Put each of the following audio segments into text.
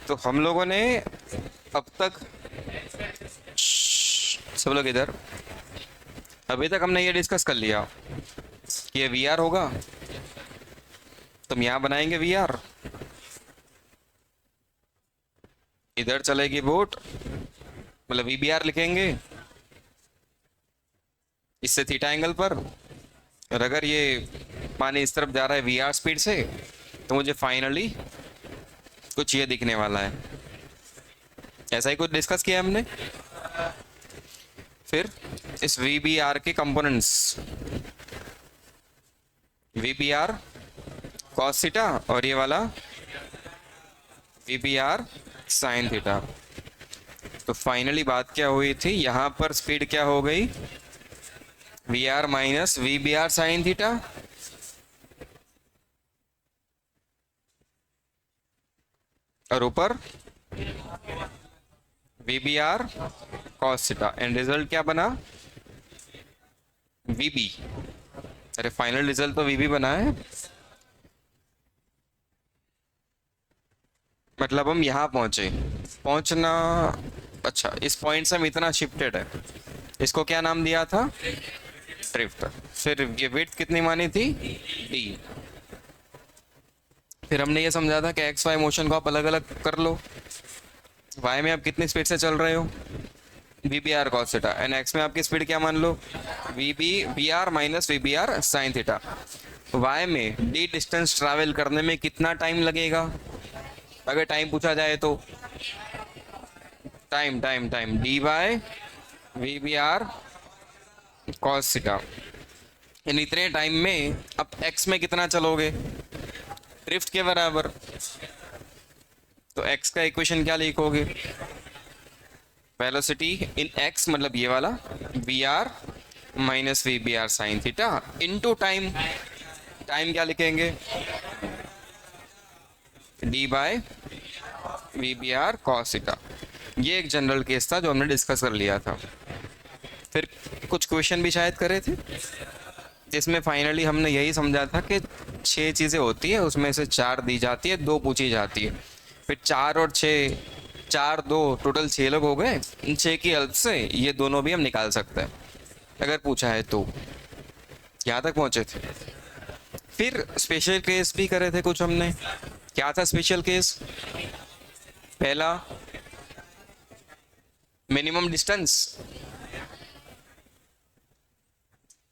तो हम लोगों ने अब तक, सब लोग इधर, अभी तक हमने ये डिस्कस कर लिया कि ये वी आर होगा, तुम यहाँ बनाएंगे वी आर, इधर चलेगी बोट, मतलब वी बी आर लिखेंगे इससे थीटा एंगल पर। और अगर ये पानी इस तरफ जा रहा है वी आर स्पीड से, तो मुझे फाइनली कुछ ये दिखने वाला है। ऐसा ही कुछ डिस्कस किया हमने। फिर इस वी बी आर के components, V B R cos theta और ये वाला V B R sine theta. तो फाइनली बात क्या हुई थी, यहां पर स्पीड क्या हो गई, V R minus V B R sine theta, और ऊपर V B R cos theta. End result क्या बना, वी बी। अरे फाइनल रिजल्ट तो वी बी बना है। मतलब हम यहाँ पहुंचे, पहुंचना, अच्छा इस पॉइंट से हम इतना शिफ्टेड है, इसको क्या नाम दिया था, ड्रिफ्ट। फिर ये विड्थ कितनी मानी थी, डी। फिर हमने ये समझा था कि एक्स वाई मोशन को आप अलग अलग कर लो, वाई में आप कितनी स्पीड से चल रहे हो, V B R cos theta, and X में आपकी स्पीड क्या मान लो, V R minus V B R sine theta. Y में डी डिस्टेंस ट्रैवल करने में कितना टाइम लगेगा, अगर टाइम पूछा जाए तो, time time time D by V B R cos theta. इन इतने टाइम में अब एक्स में कितना चलोगे, ड्रिफ्ट के बराबर। तो एक्स का इक्वेशन क्या लिखोगे, वेलोसिटी इन एक्स, मतलब ये वाला V R minus V B R sine theta into time. Time क्या लिखेंगे, D by V B R cos theta. ये एक जनरल केस था जो हमने डिस्कस कर लिया था। फिर कुछ क्वेश्चन भी शायद करे थे, जिसमें फाइनली हमने यही समझा था कि 6 चीज़ें होती है, उसमें से 4 दी जाती है, 2 पूछी जाती है। फिर 4 और 6, 4 2 टोटल 6 लोग हो गए। इन 6 की हेल्प से ये दोनों भी हम निकाल सकते हैं अगर पूछा है तो। यहाँ तक पहुंचे थे। फिर स्पेशल केस भी करे थे कुछ हमने। क्या था स्पेशल केस, पहला मिनिमम डिस्टेंस।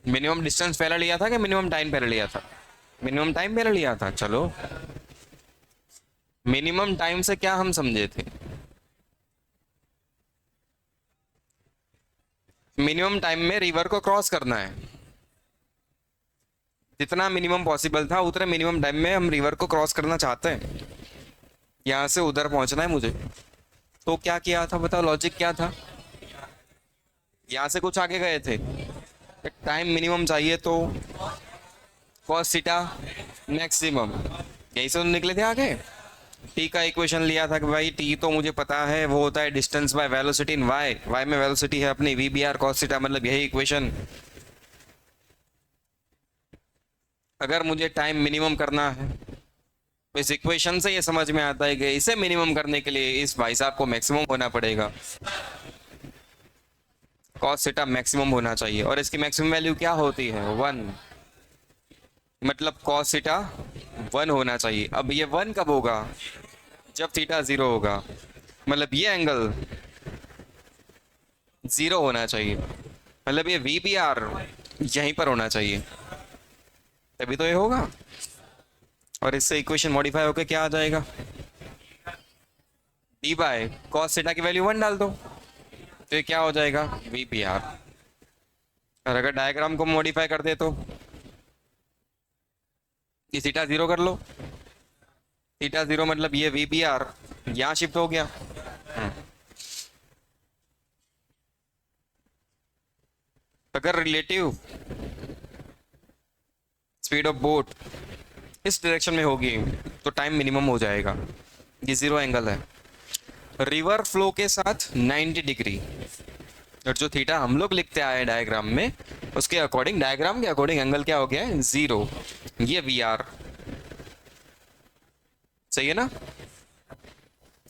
मिनिमम डिस्टेंस पहले लिया था कि मिनिमम टाइम पहले लिया था, मिनिमम टाइम पहले लिया था। चलो मिनिमम टाइम से क्या हम समझे थे, मिनिमम टाइम में रिवर को क्रॉस करना है, जितना मिनिमम पॉसिबल था उतने मिनिमम टाइम में हम रिवर को क्रॉस करना चाहते हैं, यहां से उधर पहुंचना है मुझे। तो क्या किया था बताओ, लॉजिक क्या था, यहां से कुछ आगे गए थे, टाइम मिनिमम चाहिए तो कॉस थीटा मैक्सिमम, यहीं से तो निकले थे आगे। टी का इक्वेशन लिया था कि भाई टी तो मुझे पता है वो होता है distance by velocity in Y, Y में वेलोसिटी है अपनी V B R cos theta, मतलब यही इक्वेशन। अगर मुझे टाइम मिनिमम करना है तो इस इक्वेशन से ये समझ में आता है कि इसे मिनिमम करने के लिए इस भाई साहब को मैक्सिमम होना पड़ेगा, कॉस थीटा मैक्सिमम होना चाहिए। और इसकी मैक्सिमम वैल्यू क्या होती है, 1, मतलब कॉस थीटा 1 होना चाहिए। अब ये 1 कब होगा, जब थीटा 0 होगा, मतलब ये एंगल 0 होना चाहिए, मतलब ये वी बी आर यहीं पर होना चाहिए, तभी तो ये होगा। और इससे इक्वेशन मॉडिफाई होकर क्या आ जाएगा, डी बाय कॉस थीटा की वैल्यू 1 डाल दो, तो ये क्या हो जाएगा, वी बी आर। और अगर डायग्राम को मॉडिफाई कर दे तो ये थीटा 0 कर लो, थीटा 0 मतलब ये वी बी आर यहाँ शिफ्ट हो गया। अगर रिलेटिव स्पीड ऑफ बोट इस डायरेक्शन में होगी तो टाइम मिनिमम हो जाएगा, ये 0 एंगल है। रिवर फ्लो के साथ 90 डिग्री, और जो थीटा हम लोग लिखते आए डायग्राम में, उसके अकॉर्डिंग, डायग्राम के अकॉर्डिंग एंगल क्या हो गया है, 0। ये वी आर, सही है ना।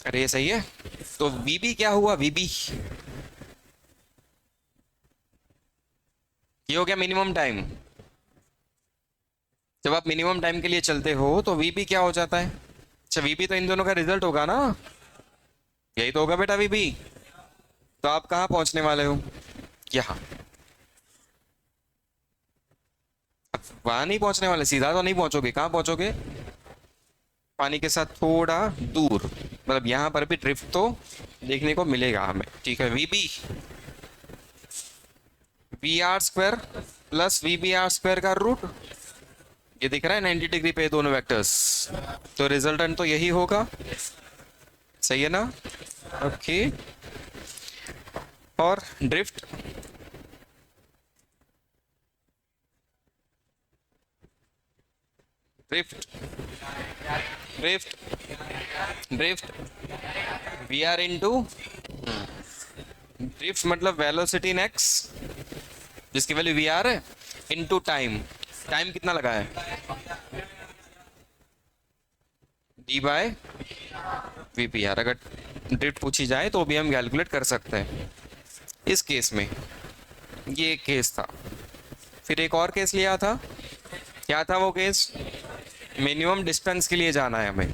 अरे ये सही है। तो वीबी क्या हुआ, वीबी ये हो गया मिनिमम टाइम। जब आप मिनिमम टाइम के लिए चलते हो तो वीबी क्या हो जाता है? अच्छा, वीबी तो इन दोनों का रिजल्ट होगा ना, यही तो होगा बेटा वीबी। तो आप कहाँ पहुंचने वाले हो? यहाँ। वहां नहीं पहुंचने वाले, सीधा तो नहीं पहुंचोगे, कहाँ पहुंचोगे? पानी के साथ थोड़ा दूर, मतलब यहाँ पर भी ड्रिफ्ट तो देखने को मिलेगा हमें। ठीक है, V B V R square plus V B R square का रूट, ये दिख रहा है 90 डिग्री पे दोनों वेक्टर्स, तो रिजल्टेंट तो यही होगा। सही है ना? ओके। और drift, drift drift drift V R into, drift मतलब वेलोसिटी इन एक्स जिसकी वैल्यू वी आर है, इनटू टाइम। टाइम कितना लगा है? D by V P R. अगर ड्रिफ्ट पूछी जाए तो भी हम कैलकुलेट कर सकते हैं। इस केस में ये एक केस था, फिर एक और केस लिया था। क्या था वो केस? मिनिमम डिस्टेंस के लिए जाना है हमें,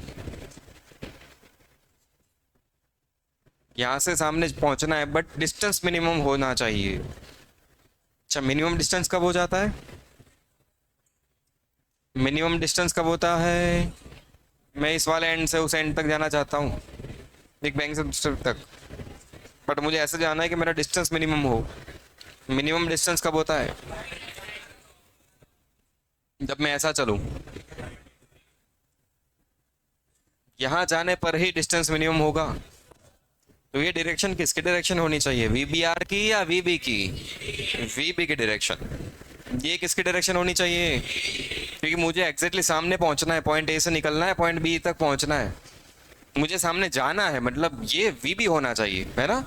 यहाँ से सामने पहुंचना है, बट डिस्टेंस मिनिमम होना चाहिए। अच्छा, मिनिमम डिस्टेंस कब हो जाता है? मिनिमम डिस्टेंस कब होता है? मैं इस वाले एंड से उस एंड तक जाना चाहता हूँ, एक बैंक से दूसरे तक, बट मुझे ऐसे जाना है कि मेरा डिस्टेंस मिनिमम हो। मिनिमम डिस्टेंस कब होता है? जब मैं ऐसा चलूं, यहाँ जाने पर ही डिस्टेंस मिनिमम होगा। तो ये डायरेक्शन किसकी डायरेक्शन होनी चाहिए, वीबीआर की या वीबी की? वीबी की डायरेक्शन। ये किसकी डायरेक्शन होनी चाहिए? क्योंकि मुझे एग्जैक्टली सामने पहुंचना है, पॉइंट ए से निकलना है, पॉइंट बी तक पहुंचना है, मुझे सामने जाना है, मतलब ये वीबी होना चाहिए, है ना?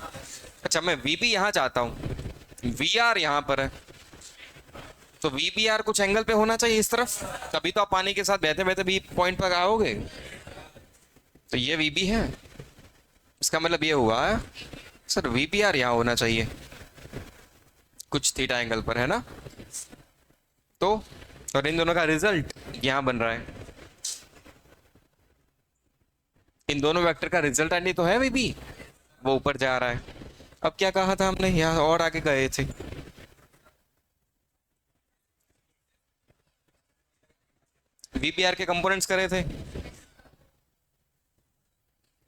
अच्छा, मैं वीबी यहाँ चाहता हूँ, वी आर यहाँ पर है, तो वीबीआर कुछ एंगल पे होना चाहिए इस तरफ, तभी तो आप पानी के साथ बहते बहते भी पॉइंट पर आओगे। तो ये वीबी है, इसका मतलब ये हुआ सर वीपीआर यहाँ होना चाहिए कुछ थीटा एंगल पर, है ना? तो और इन दोनों का रिजल्ट यहाँ बन रहा है, इन दोनों वेक्टर का रिजल्ट एंड तो है वीबी, वो ऊपर जा रहा है। अब क्या कहा था हमने, यहाँ और आगे गए थे, वीपीआर के कंपोनेंट्स करे थे,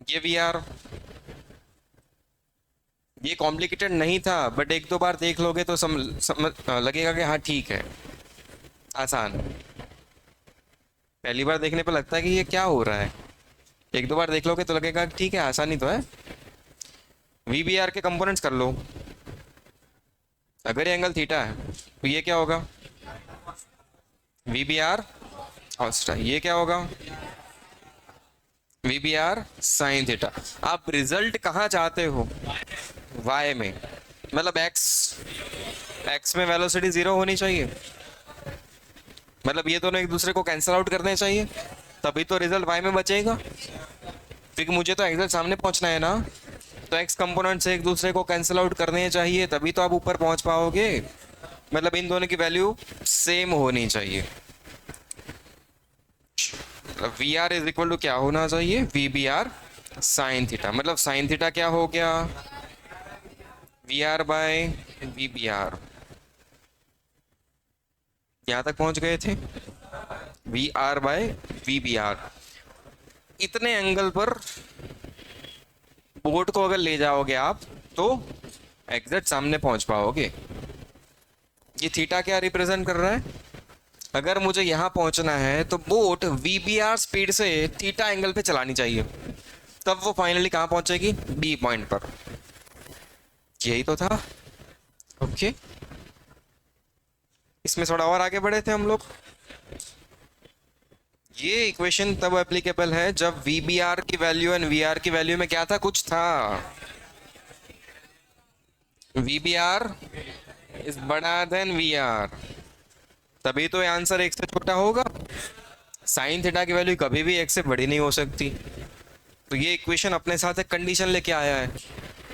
ये वी आर, ये कॉम्प्लिकेटेड नहीं था, बट एक दो बार देख लोगे तो समझ लगेगा कि हाँ ठीक है, आसान। पहली बार देखने पर लगता है कि ये क्या हो रहा है, एक दो बार देख लोगे तो लगेगा कि ठीक है, आसानी तो है। वीबीआर के कंपोनेंट्स कर लो, अगर ये एंगल थीटा है तो ये क्या होगा, वीबीआर cos थीटा, ये क्या होगा, वीबीआर साइन थीटा। आप रिजल्ट कहाँ चाहते हो, वाई में, मतलब एक्स में वेलोसिटी जीरो होनी चाहिए, मतलब ये दोनों एक दूसरे को कैंसिल आउट करने चाहिए, तभी तो रिजल्ट वाई में बचेगा, क्योंकि मुझे तो एग्जैक्ट सामने पहुंचना है ना, तो एक्स कंपोनेंट से एक दूसरे को कैंसिल आउट करने चाहिए, तभी तो आप ऊपर पहुंच पाओगे, मतलब इन दोनों की वैल्यू सेम होनी चाहिए। V R is equal to क्या होना चाहिए, V B R sine theta, मतलब साइन थीटा क्या हो गया, V R by V B R. यहां तक पहुंच गए थे, V R by V B R. इतने एंगल पर बोर्ड को अगर ले जाओगे आप तो एग्जैक्ट सामने पहुंच पाओगे। ये थीटा क्या रिप्रेजेंट कर रहा है, अगर मुझे यहां पहुंचना है तो बोट वीबीआर स्पीड से थीटा एंगल पे चलानी चाहिए, तब वो फाइनली कहां पहुंचेगी, बी पॉइंट पर। यही तो था। ओके, इसमें थोड़ा और आगे बढ़े थे हम लोग। ये इक्वेशन तब एप्लीकेबल है जब वीबीआर की वैल्यू एंड वीआर की वैल्यू में क्या था, कुछ था, वीबीआर इज बड़ा देन वीआर, तभी तो आंसर एक से छोटा होगा। साइन थीटा की वैल्यू कभी भी एक से बड़ी नहीं हो सकती, तो ये इक्वेशन अपने साथ एक कंडीशन लेके आया है।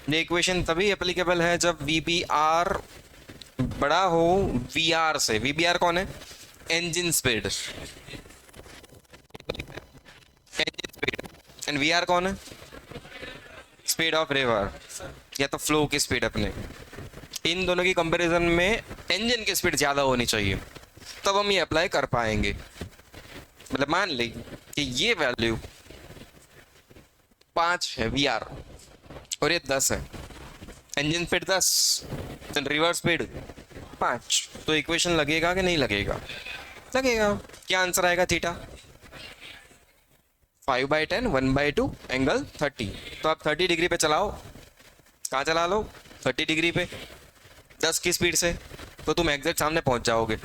ये इक्वेशन तभी एप्लीकेबल है जब वी बी आर बड़ा हो वी आर से। वी बी आर कौन है? Engine speed. Engine speed. And V R कौन है? स्पीड ऑफ रिवर या तो फ्लो की स्पीड अपने। इन दोनों की कंपैरिजन में इंजन की स्पीड ज़्यादा होनी चाहिए, तब हम ये अप्लाई कर पाएंगे। मतलब मान ली कि ये वैल्यू 5 है वी आर और ये 10 है। इंजन स्पीड 10, रिवर्स स्पीड 5, तो इक्वेशन लगेगा कि नहीं लगेगा? लगेगा। क्या आंसर आएगा? Theta 5/10 1/2 angle 30। तो आप 30 डिग्री पे चलाओ। कहाँ चला लो? 30 डिग्री पे 10 की स्पीड से, तो तुम एग्जैक्ट सामने पहुंच जाओगे।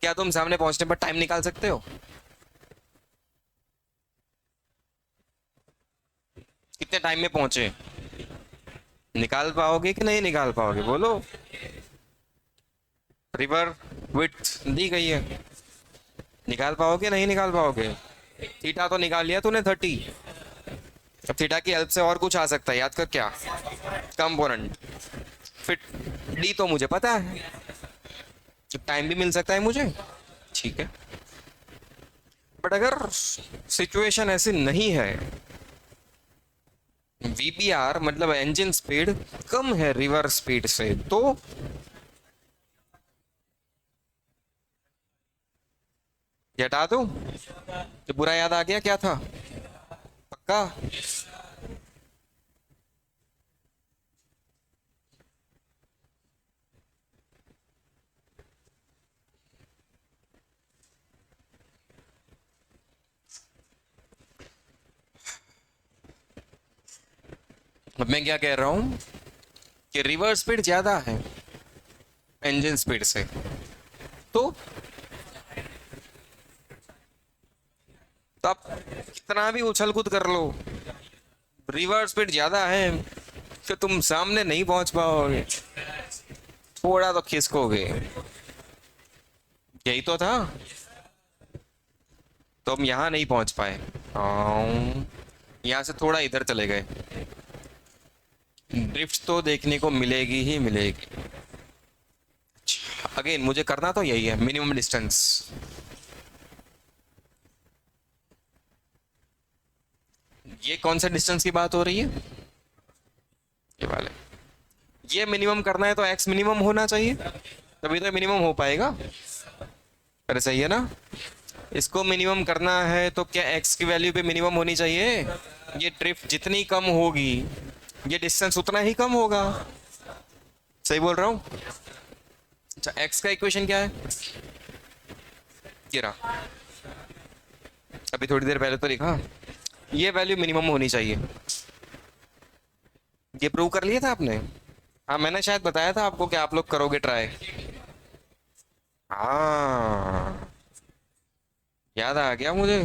क्या तुम सामने पहुंचने पर टाइम निकाल सकते हो? कितने टाइम में पहुंचे? निकाल पाओगे कि नहीं निकाल पाओगे? बोलो। रिवर विड्थ दी गई है, निकाल पाओगे नहीं निकाल पाओगे? थीटा तो निकाल लिया तूने 30। अब थीटा की हेल्प से और कुछ आ सकता है, याद कर। क्या? कंपोनेंट। फिर डी तो मुझे पता है, टाइम भी मिल सकता है मुझे, ठीक है। बट अगर सिचुएशन ऐसी नहीं है, वीबीआर मतलब इंजन स्पीड कम है रिवर स्पीड से, तो ये हटा दो। तो बुरा याद आ गया? क्या था? पक्का? अब मैं क्या कह रहा हूं कि रिवर स्पीड ज्यादा है इंजन स्पीड से, तो आप कितना भी उछल कूद कर लो, रिवर स्पीड ज्यादा है कि तुम सामने नहीं पहुंच पाओगे, थोड़ा तो खिसकोगे। यही तो था। तो हम यहाँ नहीं पहुंच पाए, यहाँ से थोड़ा इधर चले गए। ड्रिफ्ट तो देखने को मिलेगी ही मिलेगी। अगेन मुझे करना तो यही है, मिनिमम डिस्टेंस। ये कौन सा डिस्टेंस की बात हो रही है? ये वाले। ये मिनिमम करना है तो एक्स मिनिमम होना चाहिए, तभी तो मिनिमम हो पाएगा। अरे सही है ना? इसको मिनिमम करना है तो क्या एक्स की वैल्यू पे मिनिमम होनी चाहिए? ये ड्रिफ्ट जितनी कम होगी ये डिस्टेंस उतना ही कम होगा। सही बोल रहा हूँ? अच्छा, एक्स का इक्वेशन क्या है? ये रहा, अभी थोड़ी देर पहले तो लिखा। ये वैल्यू मिनिमम होनी चाहिए। ये प्रूव कर लिया था आपने? हाँ, मैंने शायद बताया था आपको कि आप लोग करोगे ट्राई। हाँ, याद आ गया मुझे।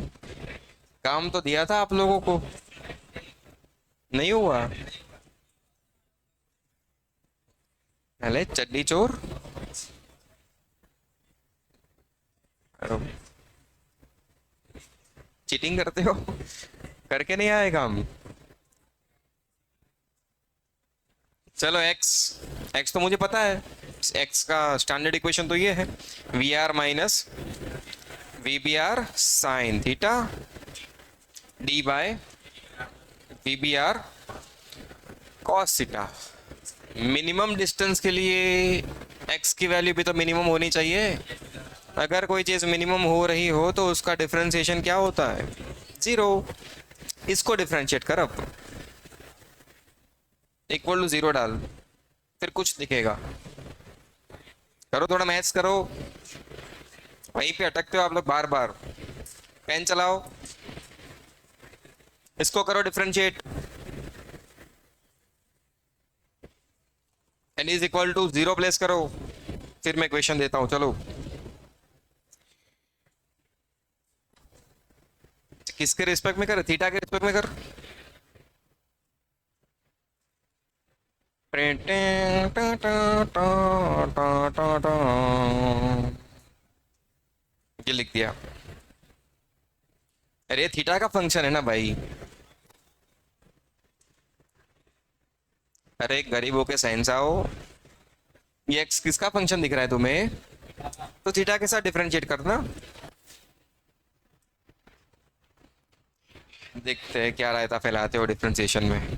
काम तो दिया था आप लोगों को, नहीं हुआ? अरे चड्डी चोर। चीटिंग करते हो, करके नहीं आए काम। चलो एक्स, एक्स तो मुझे पता है। एक्स का स्टैंडर्ड इक्वेशन तो ये है, V R minus V B R sine theta D by V B R cos theta. Minimum distance के लिए एक्स की वैल्यू भी तो मिनिमम होनी चाहिए। अगर कोई चीज़ मिनिमम हो रही हो तो उसका डिफरेंशिएशन क्या होता है? जीरो। इसको डिफरेंशिएट कर, अब इक्वल टू जीरो डाल, फिर कुछ दिखेगा। करो थोड़ा मैथ्स करो, वहीं पे अटकते हो आप लोग बार बार। पेन चलाओ, इसको करो differentiate. N is equal to zero place करो, फिर मैं क्वेश्चन देता हूं। चलो, किसके रिस्पेक्ट में कर? थीटा के रिस्पेक्ट में कर। ये लिख दिया। अरे थीटा का फंक्शन है ना भाई। अरे गरीब होके साइंस आओ। ये एक्स किसका फंक्शन दिख रहा है तुम्हें? तो थीटा के साथ डिफरेंशिएट करना। देखते हैं क्या रायता फैलाते हो डिफरेंशिएशन में।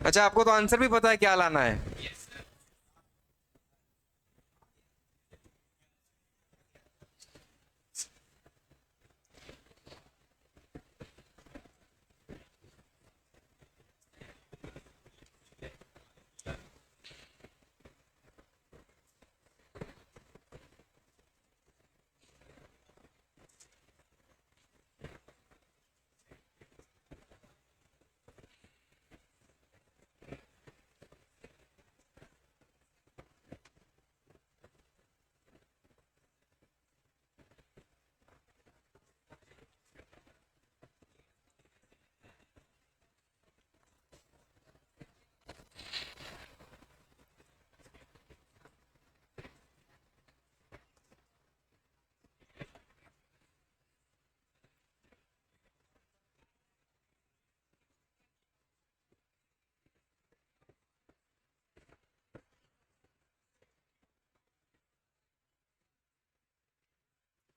अच्छा, आपको तो आंसर भी पता है क्या लाना है।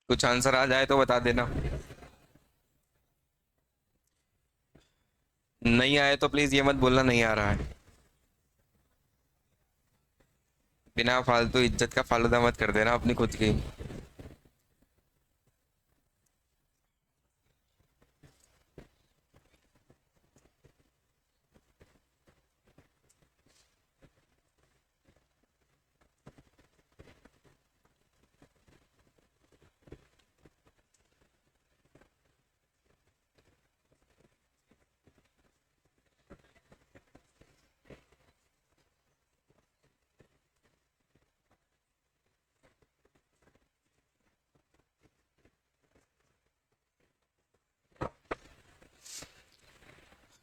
कुछ आंसर आ जाए तो बता देना। नहीं आए तो प्लीज ये मत बोलना नहीं आ रहा है। बिना फालतू इज्जत का फालूदा मत कर देना अपनी खुद की।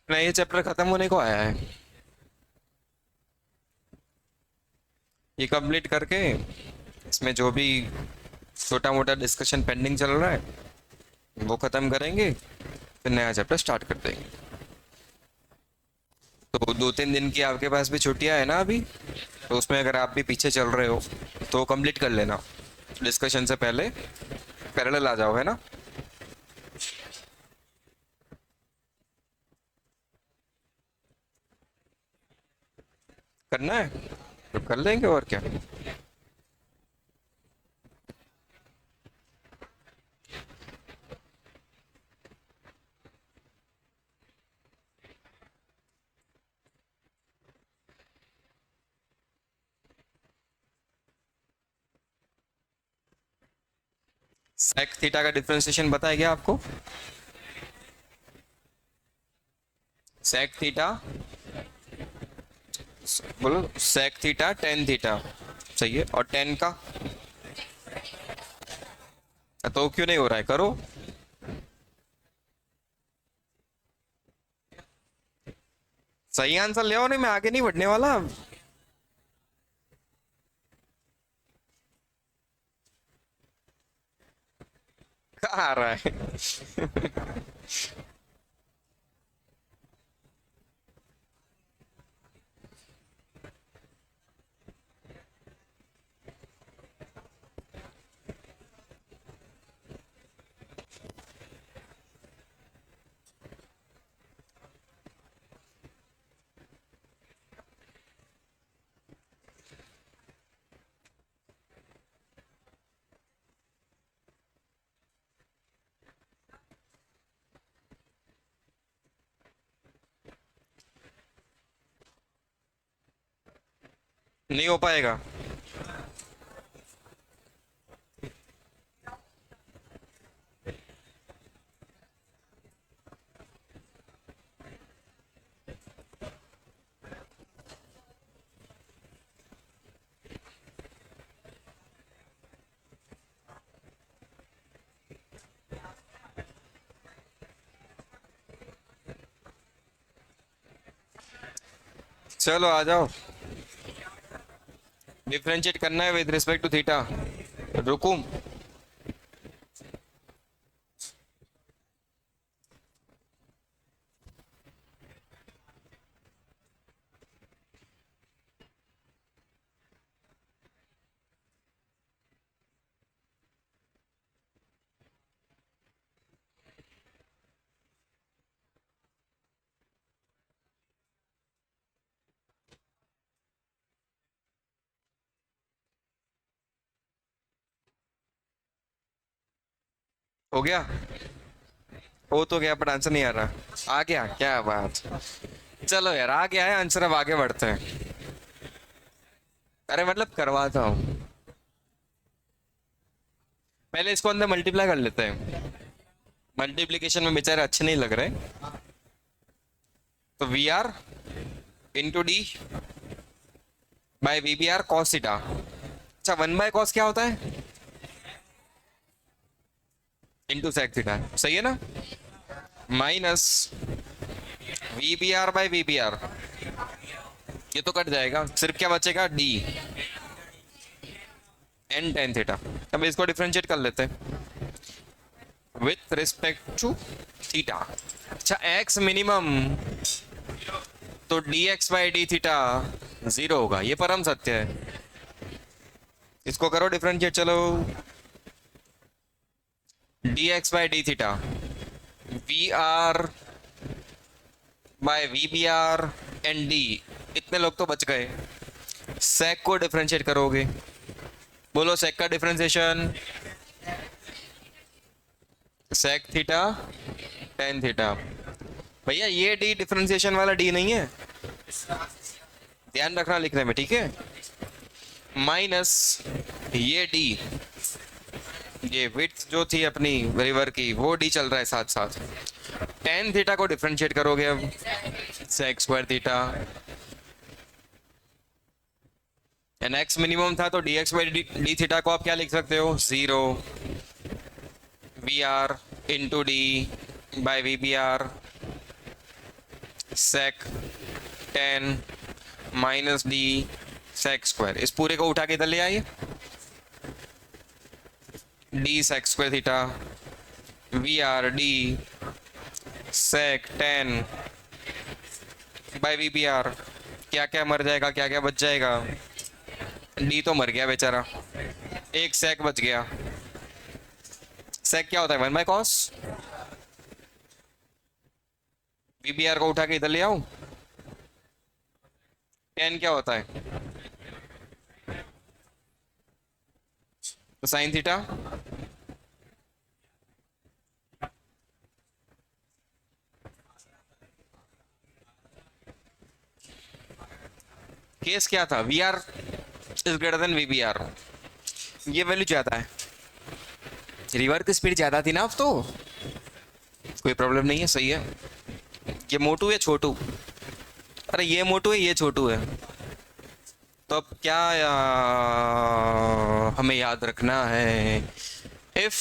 नहीं, ये चैप्टर खत्म होने को आया है। ये कंप्लीट करके इसमें जो भी छोटा मोटा डिस्कशन पेंडिंग चल रहा है वो खत्म करेंगे, फिर नया चैप्टर स्टार्ट कर देंगे। तो 2-3 दिन की आपके पास भी छुट्टियां है ना अभी, तो उसमें अगर आप भी पीछे चल रहे हो तो कंप्लीट कर लेना डिस्कशन से पहले। पैरेलल आ जाओ, है ना। करना है तो कर लेंगे, और क्या। सेक थीटा का डिफरेंशिएशन बताया गया आपको। सेक थीटा, बोलो सेक थीटा टेन थीटा। सही है, और टेन का तो क्यों नहीं हो रहा है, करो। सही आंसर ले आओ, नहीं मैं आगे नहीं बढ़ने वाला। कहाँ आ रहा है? नहीं हो पाएगा। चलो आ जाओ। डिफरेंशिएट करना है विद रिस्पेक्ट टू थीटा। रुकूं? हो गया? हो तो गया, पर आंसर नहीं आ रहा। आ गया? क्या बात। चलो यार, आ गया है आंसर, अब आगे बढ़ते हैं। अरे मतलब करवाता हूँ। पहले इसको अंदर मल्टीप्लाई कर लेते हैं। मल्टीप्लीकेशन में बेचारे अच्छे नहीं लग रहे। तो V R into D by V B R cos theta. अच्छा, वन बाय कॉस क्या होता है? इंटू सेक थीटा, सही है ना? Minus V B R by V B R, ये तो कट जाएगा, सिर्फ क्या बचेगा? D N tan theta. अब इसको डिफरेंशिएट कर लेते हैं विथ रिस्पेक्ट टू थीटा। अच्छा, एक्स मिनिमम, तो D X by D theta zero होगा, ये परम सत्य है। इसको करो डिफरेंशिएट, चलो। D X by D theta, V R by V B R and D, इतने लोग तो बच गए। सेक को डिफरेंशिएट करोगे, बोलो सेक का differentiation. Sec theta tan theta. भैया ये डी डिफरेंशिएशन वाला डी नहीं है, ध्यान रखना लिखने में, ठीक है? माइनस ये डी, ये विड्थ जो थी अपनी रिवर की, वो डी चल रहा है साथ साथ। टेन थीटा को डिफरेंशिएट करोगे अब, sec square theta, N X minimum था तो D X by D theta को आप क्या लिख सकते हो? Zero V R into D by V B R sec tan minus D sec square. इस पूरे को उठा के इधर ले आइए, D sec square theta V R D sec tan by V B R. क्या क्या मर जाएगा, क्या क्या बच जाएगा? डी तो मर गया बेचारा, एक सेक बच गया। सेक क्या होता है? One by cos. V B R को उठा के इधर ले आऊं, टेन क्या होता है? तो साइन थीटा, केस क्या था? V R is greater than V B R, ये वैल्यू ज्यादा है, रिवर की स्पीड ज्यादा थी ना, अब तो कोई प्रॉब्लम नहीं है, सही है। ये मोटू है छोटू? अरे ये मोटू है, ये छोटू है। तो अब क्या हमें याद रखना है? If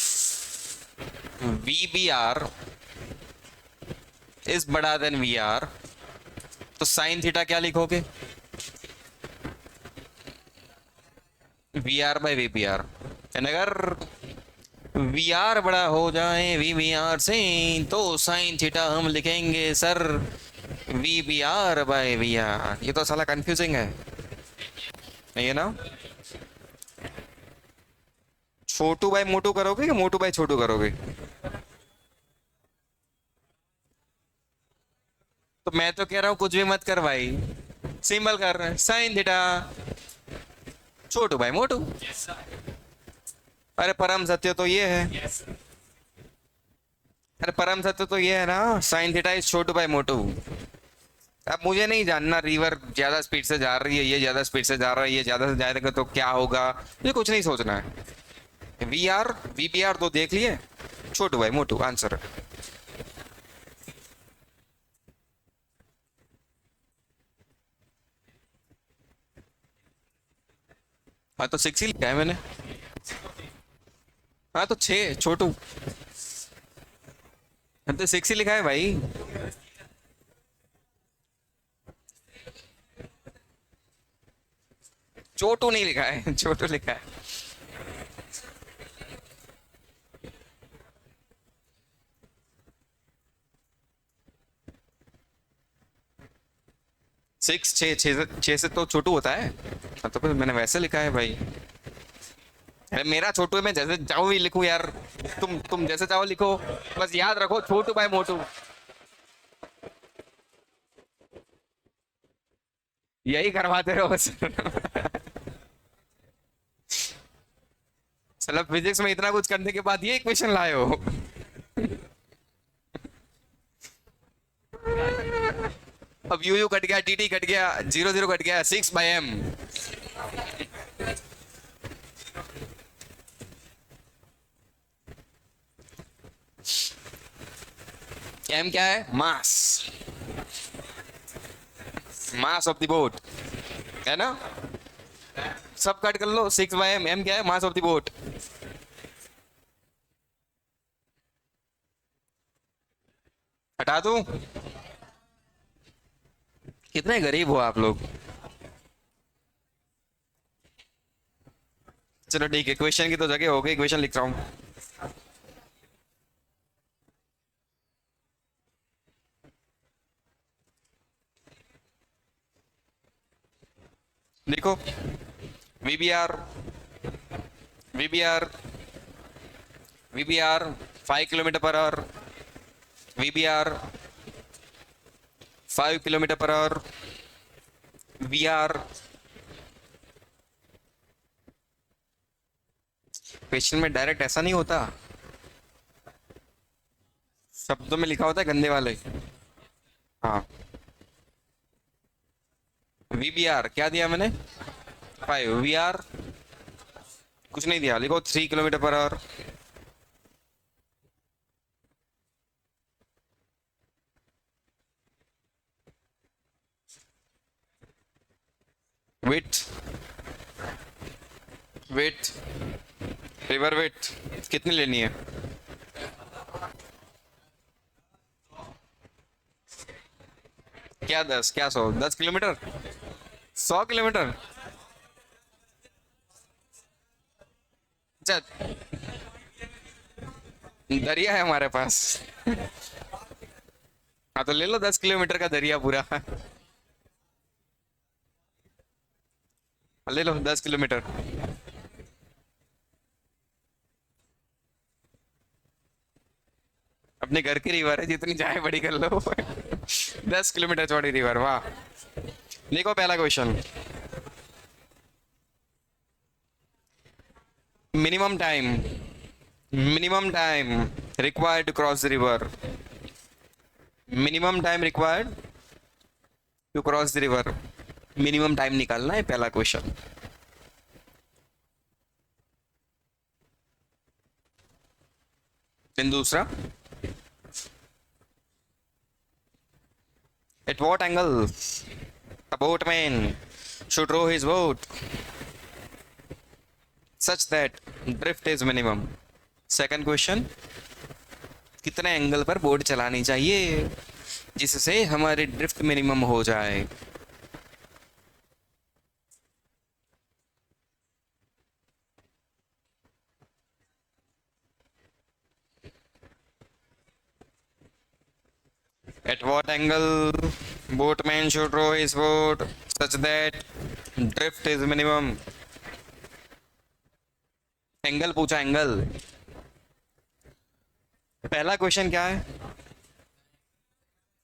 V B R is बड़ा देन वी आर, तो साइन थीटा क्या लिखोगे? V R by V B R. अगर वी आर बड़ा हो जाए वी बी आर से, तो साइन थीटा हम लिखेंगे sir V B R by V R. ये तो साला कंफ्यूजिंग है, नहीं है ना? छोटू बाई मोटू करोगे या मोटू बाई छोटू करोगे? तो मैं तो कह रहा हूं कुछ भी मत कर भाई, सिंबल कर रहे हैं साइन थीटा छोटू बाई मोटू। अरे परम सत्य तो ये है, अरे परम सत्य तो ये है ना, साइन थीटा इज छोटू बाई मोटू। अब मुझे नहीं जानना रिवर ज्यादा स्पीड से जा रही है, ये ज्यादा स्पीड से जा रहा है, ये ज्यादा से जाएगा तो क्या होगा, ये कुछ नहीं सोचना है। V R V B R तो देख लिए, छोटू भाई मोटू आंसर। हाँ तो सिक्स ही लिखा है मैंने। हाँ तो छः छोटू, हाँ तो सिक्स ही लिखा है भाई। छोटू नहीं लिखा है, छोटू लिखा है। 6, 6, 6 से तो छोटू होता है। हाँ, तो फिर मैंने वैसे लिखा है भाई। अरे मेरा छोटू है, मैं जैसे चाहूँ ही लिखूं यार। तुम जैसे चाहो लिखो, बस याद रखो छोटू भाई मोटू। यही करवाते रहो बस। चलो फिजिक्स में इतना कुछ करने के बाद ये इक्वेशन लाए हो। अब यू कट गया, टी कट गया, 0, 0 कट गया, 6/m। m क्या है? मास, मास ऑफ द बोट, है ना? सब कट कर लो, 6/m। m क्या है? Mass of the boat. हटा दूं? कितने गरीब हो आप लोग। चलो ठीक है, क्वेश्चन की तो जगह हो गई, क्वेश्चन लिख रहा हूं। देखो, VBR, VBR, VBR 5 kilometre per our, VBR 5 kilometre per our, VR. Question में डायरेक्ट ऐसा नहीं होता, शब्दों में लिखा होता है गंदे वाले। हाँ, वीबीआर क्या दिया मैंने? 5, वीआर कुछ नहीं दिया, लिखो 3 kilometre per our. With, with, river with कितनी लेनी है? क्या 10, क्या 100? 10 किलोमीटर, 100 किलोमीटर। अच्छा, दरिया है हमारे पास। हाँ तो ले लो 10 किलोमीटर का दरिया पूरा। ले लो 10 किलोमीटर। अपने घर की रिवर है, जितनी चाहे बड़ी कर लो। 10 किलोमीटर चौड़ी रिवर, वाह। देखो पहला question, minimum time, minimum time required to cross the river, minimum time required to cross the river. Minimum time निकालना है, पहला क्वेश्चन। देन दूसरा, at what angle a boatman should row his boat such that drift is minimum। Second question, कितने angle पर boat चलानी चाहिए जिससे हमारी ड्रिफ्ट मिनिमम हो जाए। At what angle boatman should row his boat such that drift is minimum। Angle पूछा, angle. पहला क्वेश्चन क्या है?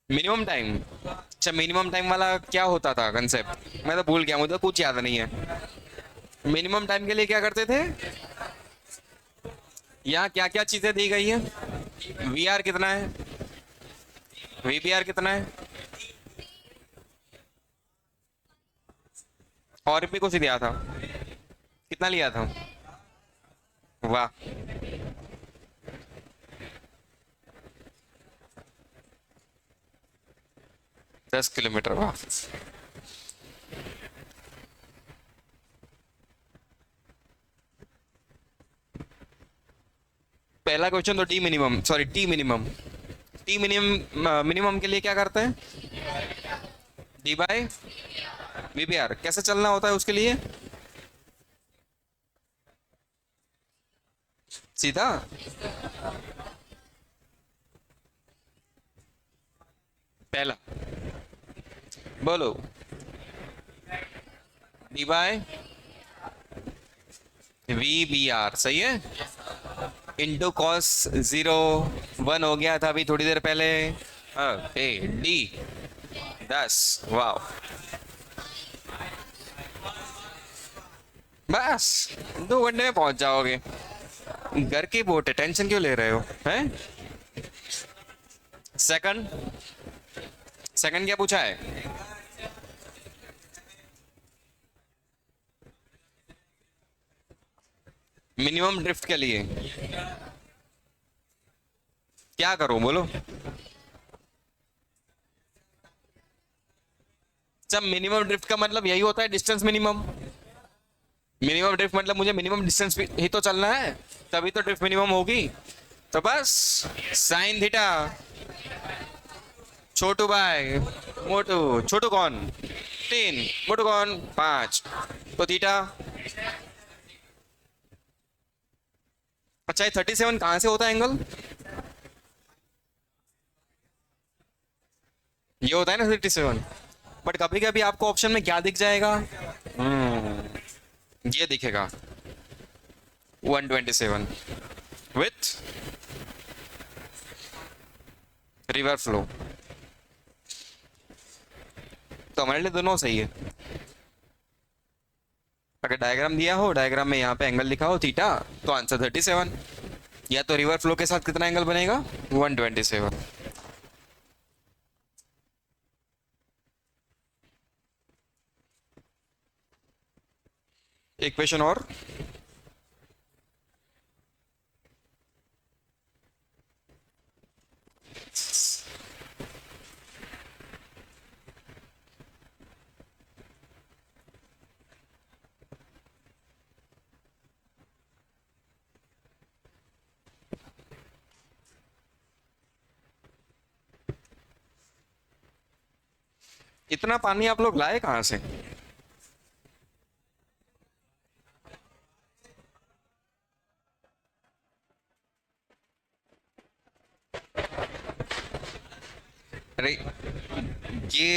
Minimum time. अच्छा, मिनिमम टाइम वाला क्या होता था कंसेप्ट? मैं तो भूल गया, मुझे कुछ याद नहीं है। मिनिमम टाइम के लिए क्या करते थे? यहाँ क्या क्या चीजें दी गई है? वी आर कितना है? वीपीआर कितना है? और भी कुछ दिया था, कितना लिया था? वाह, दस किलोमीटर, वाह। पहला क्वेश्चन तो T minimum, sorry T minimum, T minimum, minimum के लिए क्या करते हैं? D by VPR. कैसे चलना होता है उसके लिए? सीधा। पहला बोलो। D by V B R सही है। इंटू कॉस 0 1 हो गया था अभी थोड़ी देर पहले। A D 10। वाह। बस 2 घंटे में पहुंच जाओगे। घर की बोट है, टेंशन क्यों ले रहे हो हैं। सेकंड। सेकंड क्या पूछा है। मिनिमम ड्रिफ्ट के लिए क्या करूं बोलो। जब मिनिमम ड्रिफ्ट का मतलब यही होता है, डिस्टेंस मिनिमम। मिनिमम ड्रिफ्ट मतलब मुझे मिनिमम डिस्टेंस ही तो चलना है, तभी तो ड्रिफ्ट मिनिमम होगी। तो बस साइन थीटा छोटू बाय मोटू। छोटू कौन 3, मोटू कौन 5, तो थीटा। अच्छा ये 37 कहाँ से होता है एंगल। ये होता है ना 37। बट कभी कभी आपको ऑप्शन में क्या दिख जाएगा। ये दिखेगा 127 विथ रिवर फ्लो। तो हमारे लिए दोनों सही है। अगर डायग्राम दिया हो, डायग्राम में यहाँ पे एंगल लिखा हो थीटा, तो आंसर 37। या तो रिवर फ्लो के साथ कितना एंगल बनेगा 127। एक क्वेश्चन और। इतना पानी आप लोग लाए कहाँ से। अरे ये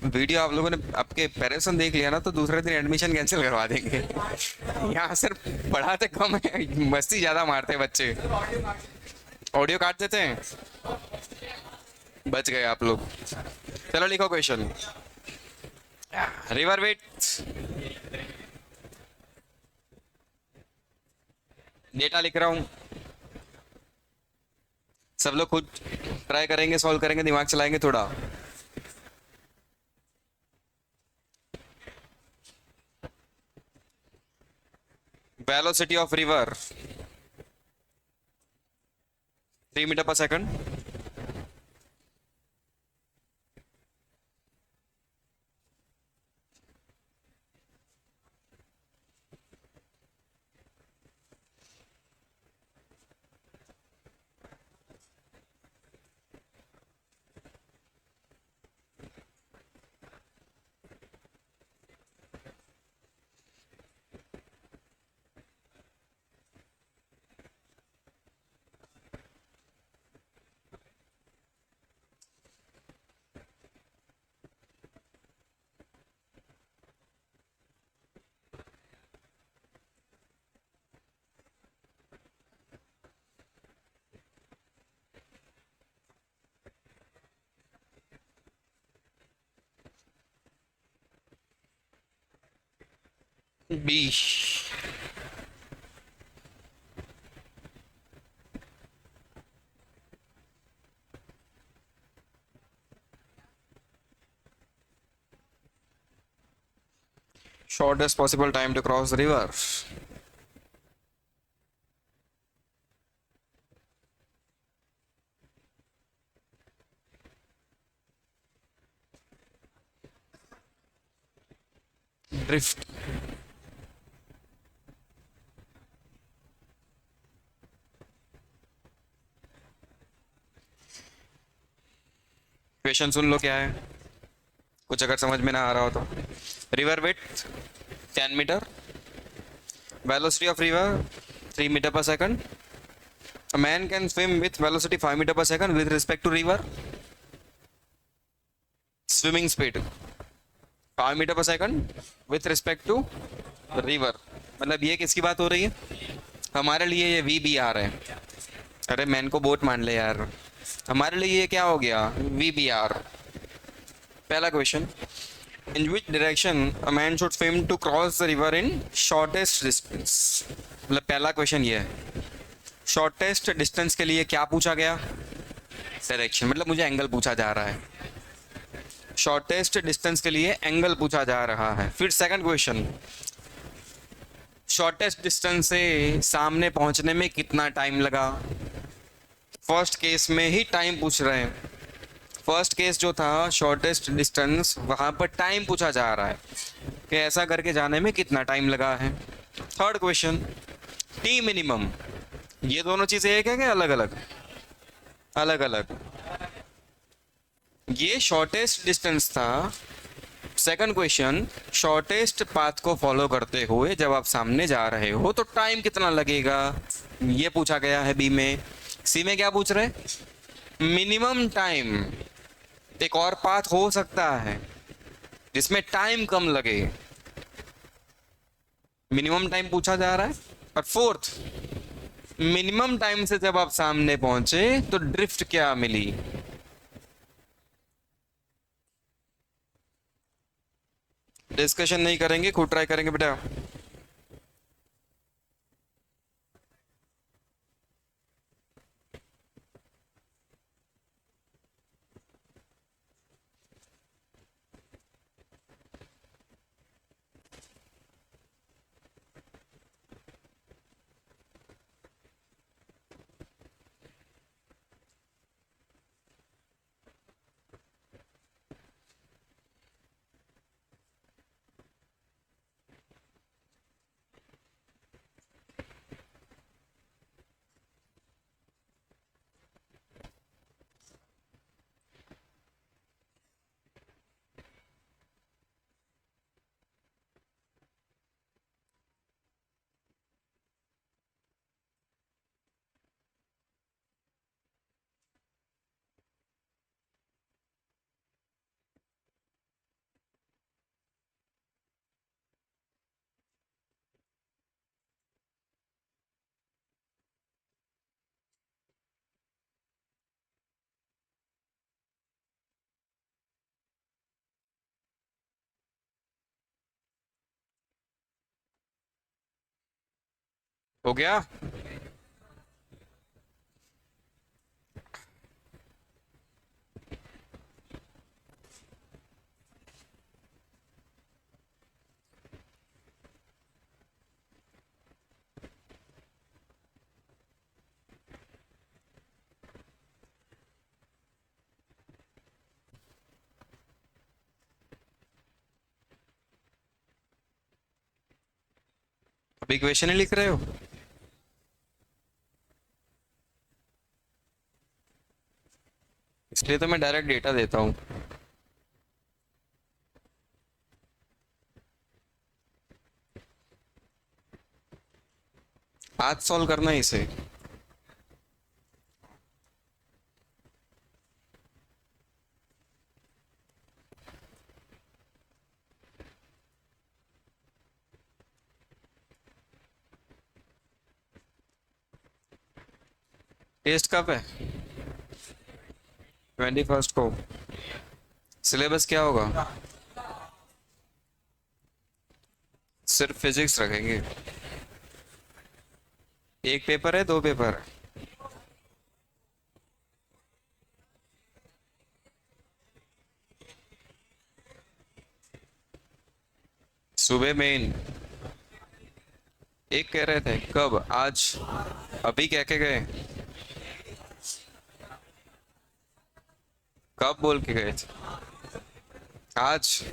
वीडियो आप लोगों ने आपके पेरेंट्स ने देख लिया ना, तो दूसरे दिन एडमिशन कैंसिल करवा देंगे। यहाँ सिर्फ पढ़ाते कम है, मस्ती ज्यादा मारते हैं बच्चे। ऑडियो काट देते हैं। बच गए आप लोग। चलो लिखो क्वेश्चन। रिवर वेट डेटा लिख रहा हूँ। सब लोग खुद ट्राई करेंगे, सॉल्व करेंगे, दिमाग चलाएंगे थोड़ा। Velocity of river 3 metre per second. B. shortest possible time to cross the river। Drift. Question सुन लो क्या है, कुछ अगर समझ में ना आ रहा हो तो। River width 10 metre, velocity of river 3 metre per second, A man can swim with velocity 5 meter per second with respect to river. Swimming speed 5 metre per second with respect to river. मतलब ये किसकी बात हो रही है? हमारे लिए ये वी बी आर है। अरे मैन को बोट मान ले यार। हमारे लिए ये क्या हो गया? V B R. पहला question, in which direction a man should swim to cross the river in shortest distance. मतलब पहला क्वेश्चन ये है, शॉर्टेस्ट डिस्टेंस के लिए क्या पूछा गया? डायरेक्शन। मतलब मुझे एंगल पूछा जा रहा है। शॉर्टेस्ट डिस्टेंस के लिए एंगल पूछा जा रहा है। फिर सेकंड क्वेश्चन, शॉर्टेस्ट डिस्टेंस से सामने पहुंचने में कितना टाइम लगा? फर्स्ट केस में ही टाइम पूछ रहे हैं। फर्स्ट केस जो था शॉर्टेस्ट डिस्टेंस, वहां पर टाइम पूछा जा रहा है कि ऐसा करके जाने में कितना टाइम लगा है। Third question, T minimum. ये दोनों चीजें एक है क्या अलग अलग? अलग अलग। ये शॉर्टेस्ट डिस्टेंस था। सेकंड क्वेश्चन, शॉर्टेस्ट पाथ को फॉलो करते हुए जब आप सामने जा रहे हो तो टाइम कितना लगेगा, ये पूछा गया है बी में। सी में क्या पूछ रहे? Minimum time. एक और पाथ हो सकता है जिसमें टाइम कम लगे, मिनिमम टाइम पूछा जा रहा है। और फोर्थ, मिनिमम टाइम से जब आप सामने पहुंचे तो ड्रिफ्ट क्या मिली? डिस्कशन नहीं करेंगे, खुद ट्राई करेंगे बेटा। हो गया? अभी इक्वेशन ही लिख रहे हो? इसलिए तो मैं डायरेक्ट डेटा देता हूँ। आज सॉल्व करना है इसे। टेस्ट कब है? 21 को। सिलेबस क्या होगा? सिर्फ फिजिक्स रखेंगे। एक पेपर है, दो पेपर है? सुबह मेन एक कह रहे थे, कब? आज? अभी कह के गए? कब बोल के गए थे? आज?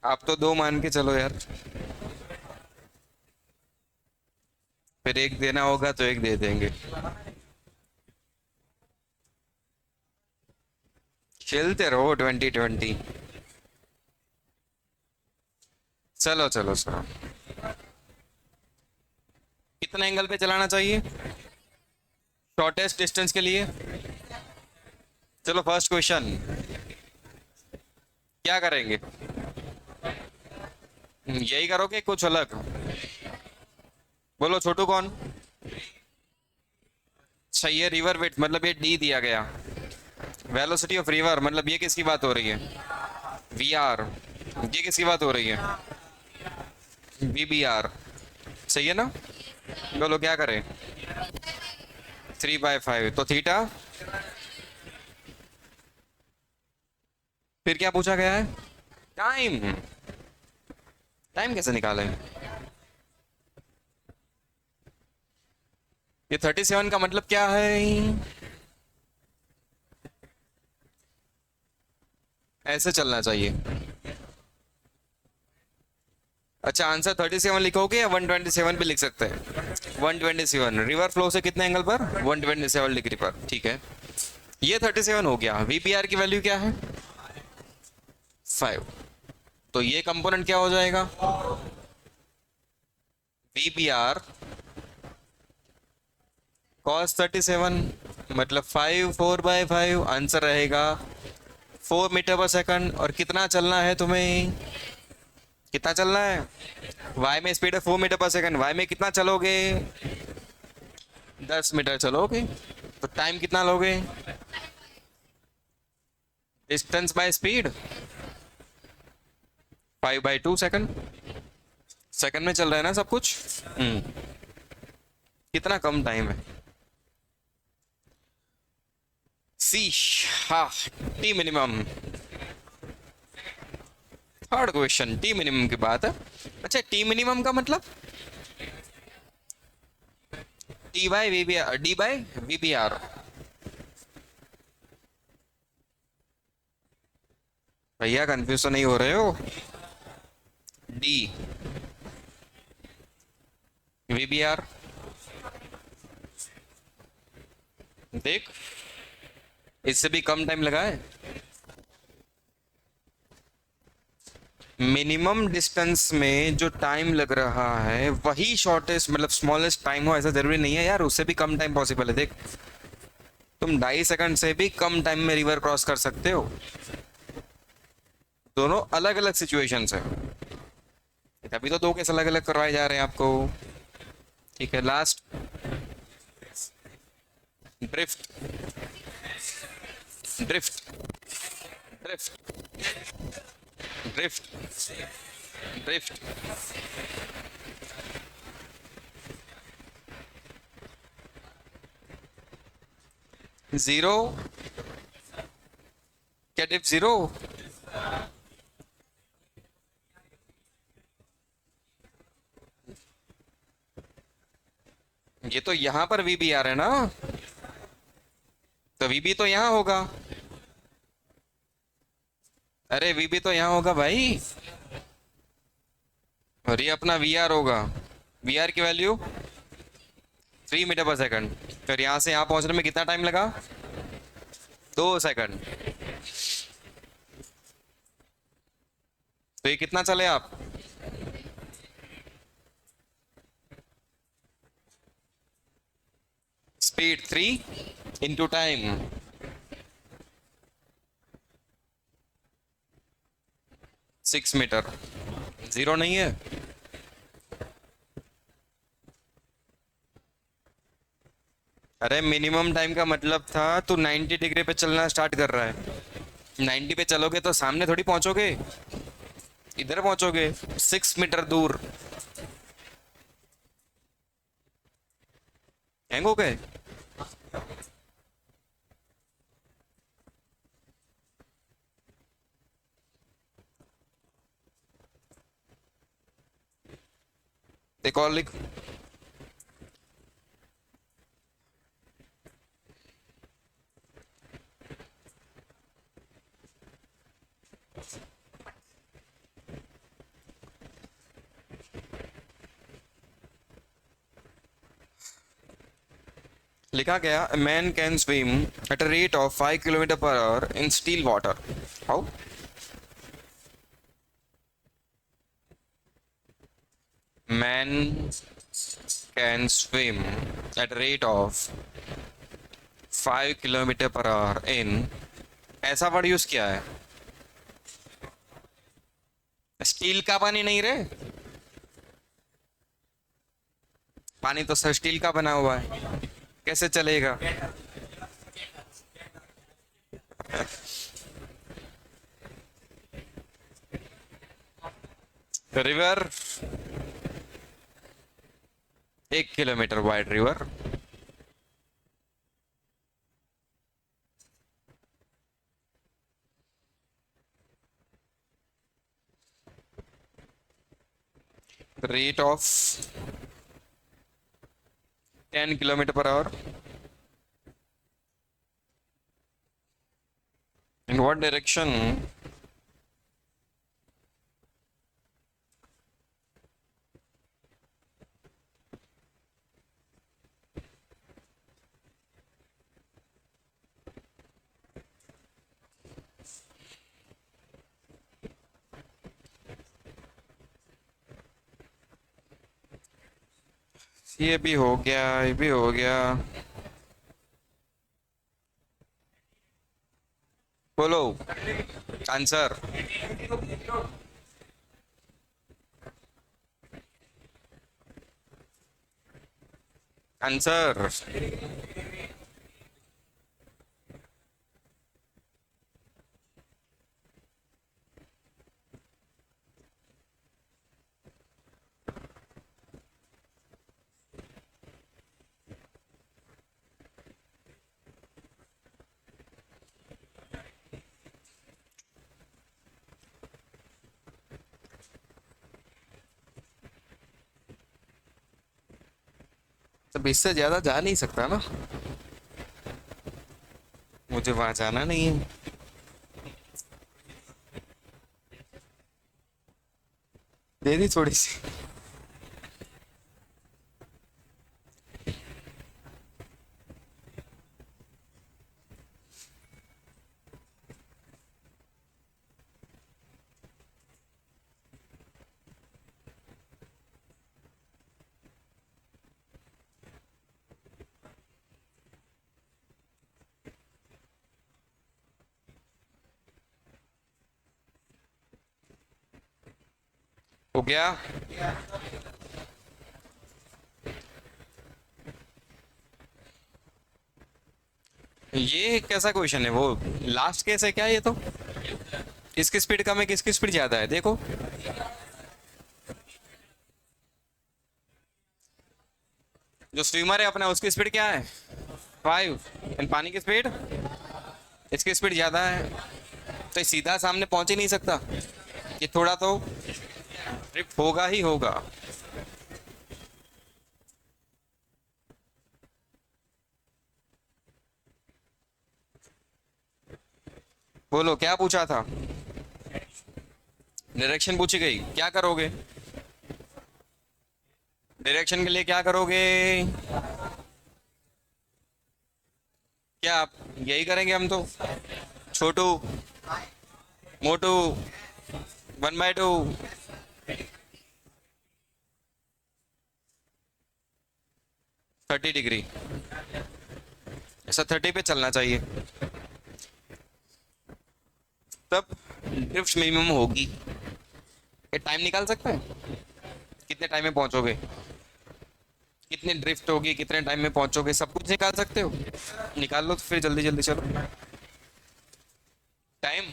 आप तो दो मान के चलो यार। फिर एक देना होगा तो एक दे देंगे। खेलते रहो 2020। चलो चलो चलो। कितने एंगल पे चलाना चाहिए शॉर्टेस्ट डिस्टेंस के लिए? चलो फर्स्ट क्वेश्चन क्या करेंगे? यही करोगे कुछ अलग? बोलो छोटू कौन? सही है, रिवर विड्थ मतलब ये डी दिया गया। वेलोसिटी ऑफ रिवर मतलब ये किसकी बात हो रही है? V R. ये किसकी बात हो रही है? V B R. सही है ना? बोलो क्या करें? 3/5 तो थीटा। फिर क्या पूछा गया है? टाइम। टाइम कैसे निकालें? ये 37 का मतलब क्या है? ऐसे चलना चाहिए। अच्छा आंसर 37 लिखोगे या 127 भी लिख सकते हैं? 127 रिवर फ्लो से कितने एंगल पर? 127 डिग्री पर। ठीक है, ये 37 हो गया। वीपीआर की वैल्यू क्या है? 5। तो ये कंपोनेंट क्या हो जाएगा? वीपीआर cos 37 मतलब 5 4/5 आंसर रहेगा 4 मीटर पर सेकंड। और कितना चलना है तुम्हें? कितना चलना है? वाई में स्पीड है 4 मीटर पर सेकंड, वाई में कितना चलोगे? 10 मीटर चलोगे। तो टाइम कितना लोगे? Distance by speed 5/2 second. Second में चल रहा है ना सब कुछ। कितना कम टाइम है। सी। हाँ, T minimum. Third question T minimum की बात है। अच्छा टी मिनिमम का मतलब T by V B R, D by V B R. भैया कंफ्यूज तो नहीं हो रहे हो? D V B R. देख इससे भी कम टाइम लगा है। मिनिमम डिस्टेंस में जो टाइम लग रहा है वही शॉर्टेस्ट मतलब स्मॉलेस्ट टाइम हो ऐसा जरूरी नहीं है यार, उससे भी कम टाइम पॉसिबल है। देख तुम 2.5 सेकंड से भी कम टाइम में रिवर क्रॉस कर सकते हो। दोनों अलग अलग सिचुएशंस है, तभी तो दो केस अलग अलग करवाए जा रहे हैं आपको। ठीक है last drift. Drift drift drift drift. Zero. क्या डिप जीरो? ये तो यहां पर वी बी आ रहा है ना, तो वी बी तो यहां होगा। अरे वी बी तो यहां होगा भाई, और ये अपना वी आर होगा। वी आर की वैल्यू 3 मीटर पर सेकंड। फिर यहां से यहां पहुंचने में कितना टाइम लगा? 2 सेकंड। तो ये कितना चले आप? Speed 3 into time 6 metre. Zero नहीं है। अरे मिनिमम टाइम का मतलब था तू 90 डिग्री पे चलना स्टार्ट कर रहा है। 90 पे चलोगे तो सामने थोड़ी पहुंचोगे, इधर पहुंचोगे 6 मीटर दूर। हैंग हो गए। एक और लिख। लिखा गया man can swim at a rate of 5 kilometre per hour in still water. How? Man can swim at rate of 5 kilometre per hour in, ऐसा वर्ड यूज किया है। स्टील का पानी नहीं रे, पानी तो सर स्टील का बना हुआ है, कैसे चलेगा। River, 1 kilometre wide river. Rate of 10 kilometre per hour, in what direction. ये भी हो गया, ये भी हो गया। बोलो आंसर। आंसर। तो इससे ज्यादा जा नहीं सकता ना, मुझे वहां जाना नहीं है। दे दी थोड़ी सी। हो गया। ये कैसा क्वेश्चन है, वो लास्ट केस है क्या ये तो। किसकी स्पीड कम है, किसकी स्पीड ज्यादा है, देखो। जो स्विमर है अपना, उसकी स्पीड क्या है, 5। एंड पानी की स्पीड, इसकी स्पीड ज्यादा है, तो ये सीधा सामने पहुंच ही नहीं सकता, ये थोड़ा तो ट्रिप होगा ही होगा। बोलो क्या पूछा था, डायरेक्शन पूछी गई, क्या करोगे, डायरेक्शन के लिए क्या करोगे। क्या आप यही करेंगे हम तो, छोटू मोटू 1/2। 30 डिग्री, ऐसा 30 पे चलना चाहिए, तब ड्रिफ्ट मिनिमम होगी। ये टाइम निकाल सकते हैं, कितने टाइम में पहुंचोगे, कितनी ड्रिफ्ट होगी, कितने टाइम में पहुंचोगे, सब कुछ निकाल सकते हो। निकाल लो तो फिर जल्दी जल्दी चलो। टाइम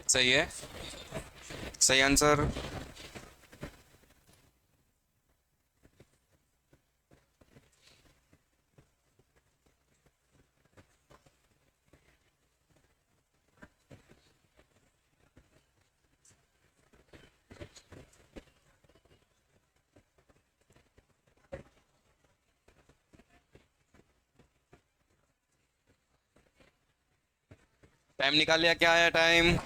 सही है, सही आंसर। टाइम निकाल लिया, क्या आया time.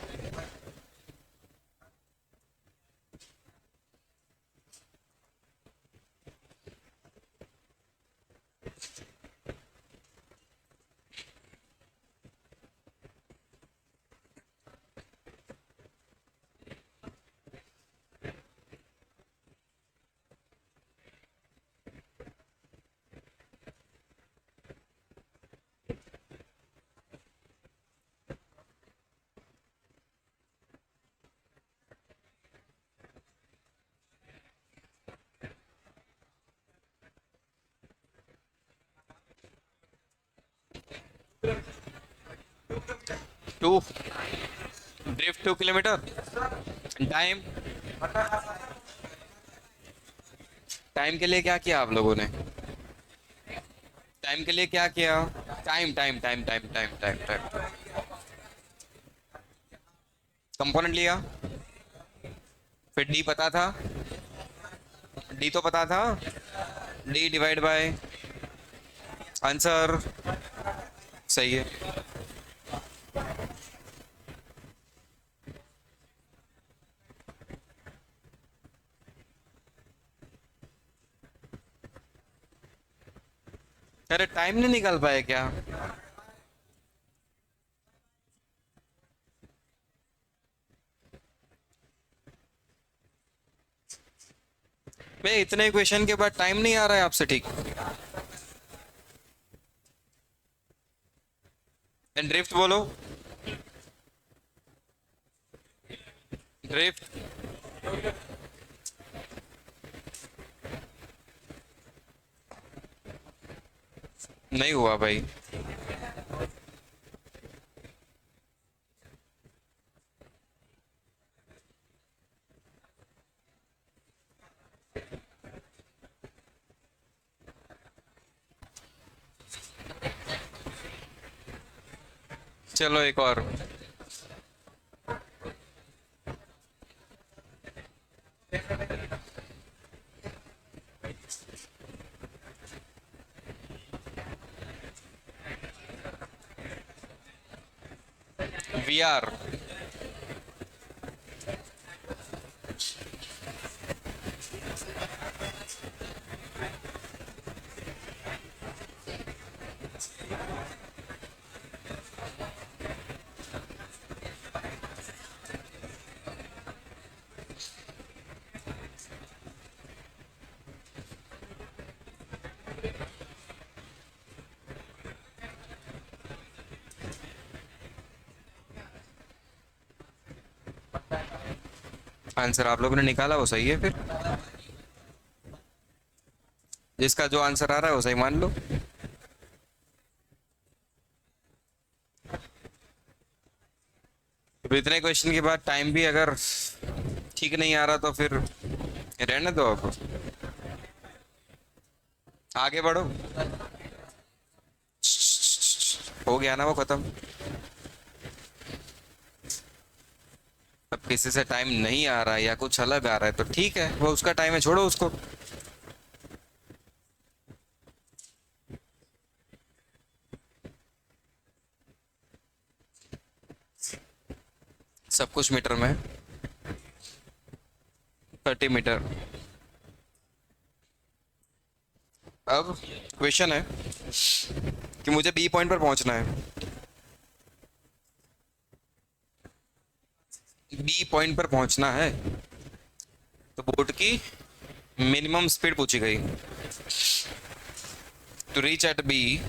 Two, drift 2 kilometre. Time, time के लिए क्या किया आप लोगों ने? टाइम के लिए क्या किया? Time time time time time time time component लिया, फिर डी पता था, डी तो पता था, डी डिवाइड बाय आंसर। सही है। अरे टाइम नहीं निकाल पाए क्या? भाई इतने क्वेश्चन के बाद टाइम नहीं आ रहा है आपसे, ठीक? एंड ड्रिफ्ट बोलो, ड्रिफ्ट। नहीं हुआ भाई। चलो एक और। वी आर, आंसर आप लोगों ने निकाला वो सही है फिर। जिसका जो आंसर आ रहा है वो सही मान लो। तो इतने क्वेश्चन के बाद टाइम भी अगर ठीक नहीं आ रहा तो फिर रहने दो आप, आगे बढ़ो। हो गया ना वो खत्म। अब किसी से टाइम नहीं आ रहा है या कुछ अलग आ रहा है तो ठीक है, वो उसका टाइम है, छोड़ो उसको। सब कुछ मीटर में, 30 मीटर। अब क्वेश्चन है कि मुझे बी पॉइंट पर पहुंचना है। बी पॉइंट पर पहुंचना है तो बोट की मिनिमम स्पीड पूछी गई। To reach at B,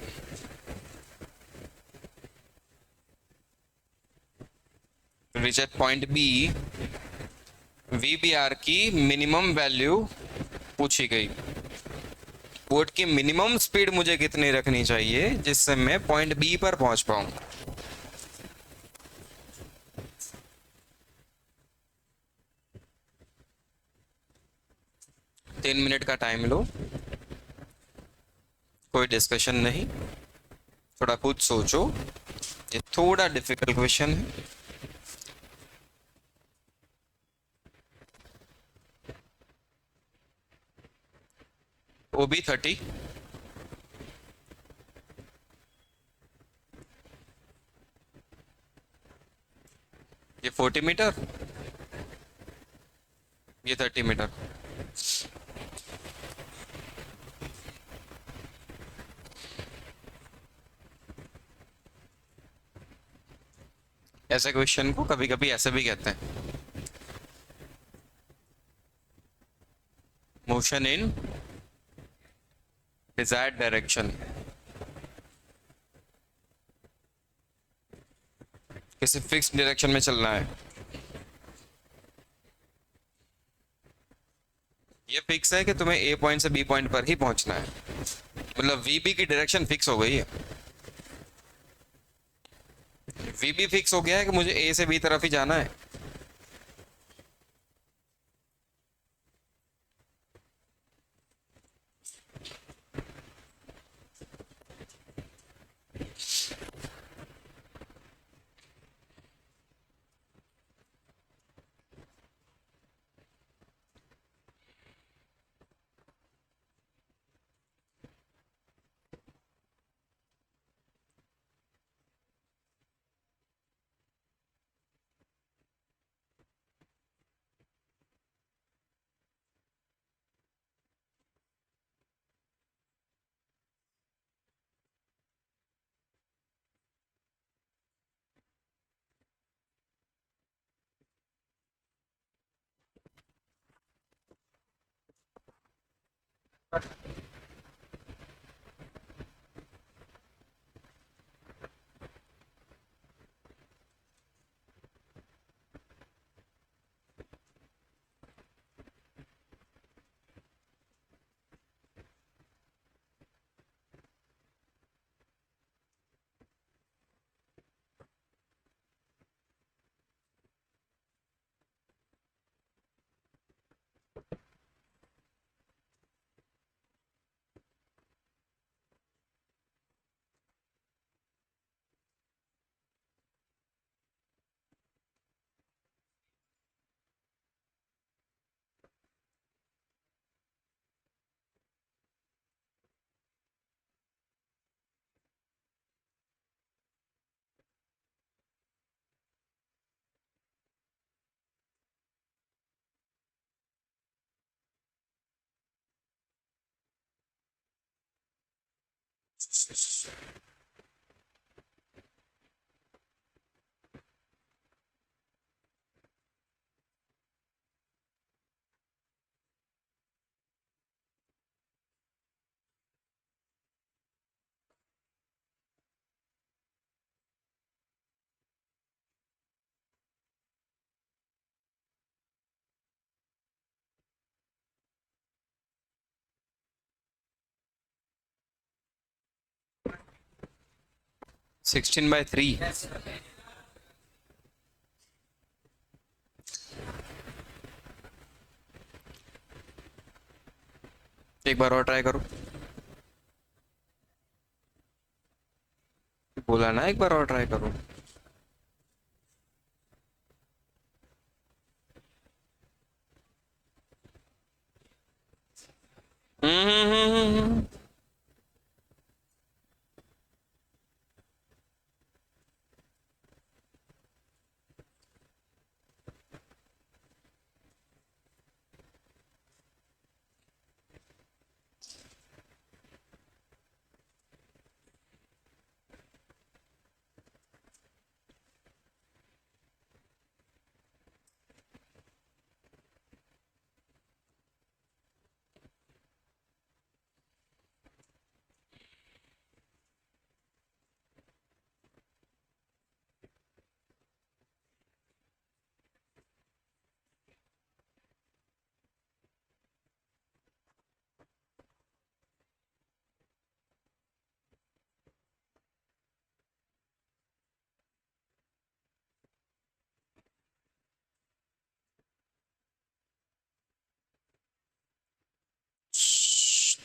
reach at point B, V B R की मिनिमम वैल्यू पूछी गई। बोट की मिनिमम स्पीड मुझे कितनी रखनी चाहिए जिससे मैं पॉइंट बी पर पहुंच पाऊं। तीन मिनट का टाइम लो, कोई डिस्कशन नहीं, थोड़ा खुद सोचो। ये थोड़ा डिफिकल्ट क्वेश्चन है। वो भी 30, ये 40 मीटर, ये 30 मीटर। ऐसे क्वेश्चन को कभी कभी ऐसे भी कहते हैं, मोशन इन डिजायर्ड डायरेक्शन। किसी फिक्स डायरेक्शन में चलना है, ये फिक्स है कि तुम्हें ए पॉइंट से बी पॉइंट पर ही पहुंचना है, मतलब वीबी की डायरेक्शन फिक्स हो गई है। वी भी फिक्स हो गया है कि मुझे ए से बी तरफ ही जाना है। Sixteen by three. एक बार और ट्राई करो। बोला ना एक बार और ट्राई करो। हम्म।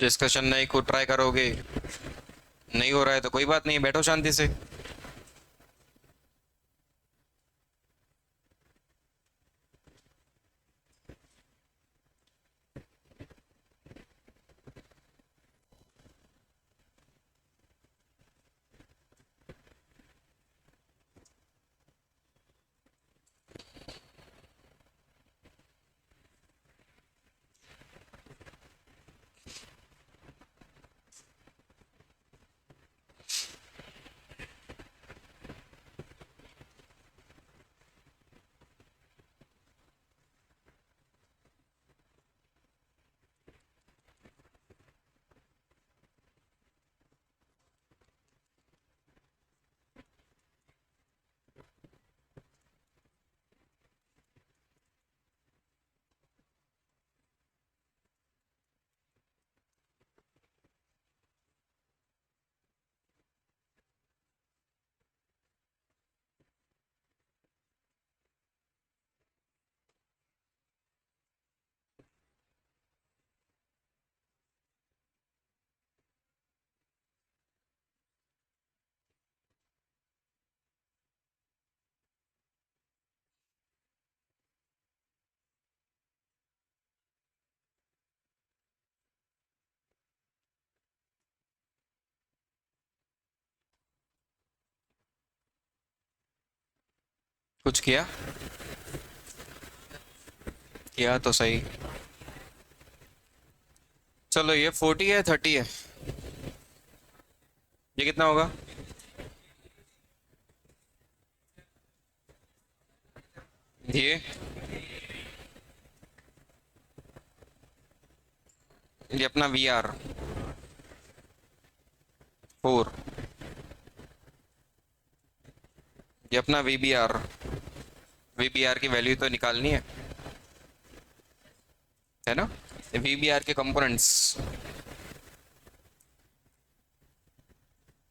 डिस्कशन नहीं, खुद ट्राई करोगे। नहीं हो रहा है तो कोई बात नहीं, बैठो शांति से। कुछ किया? किया तो सही। चलो ये 40 है, 30 है, ये कितना होगा? ये अपना VR 4, ये अपना VBR की वैल्यू तो निकालनी है ना? VBR के कंपोनेंट्स,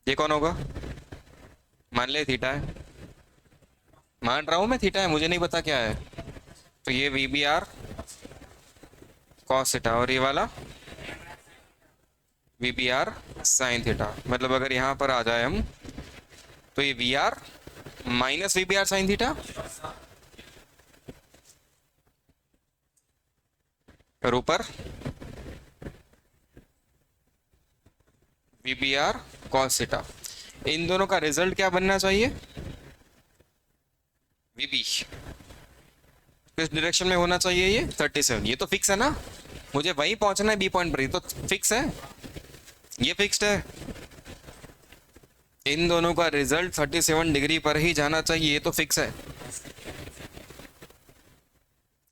ये कौन होगा? मान ले थीटा है, मान रहा हूँ मैं थीटा है, मुझे नहीं पता क्या है। तो ये VBR cos थीटा और ये वाला VBR sin थीटा। मतलब अगर यहाँ पर आ जाए हम, तो ये VR minus VBR sin theta और ऊपर VBR cos थीटा। इन दोनों का रिजल्ट क्या बनना चाहिए? VB किस डायरेक्शन में होना चाहिए? ये 37, ये तो फिक्स है ना, मुझे वहीं पहुंचना है बी पॉइंट पर, ये तो फिक्स है, ये फिक्स्ड है। इन दोनों का रिजल्ट 37 डिग्री पर ही जाना चाहिए, ये तो फिक्स है।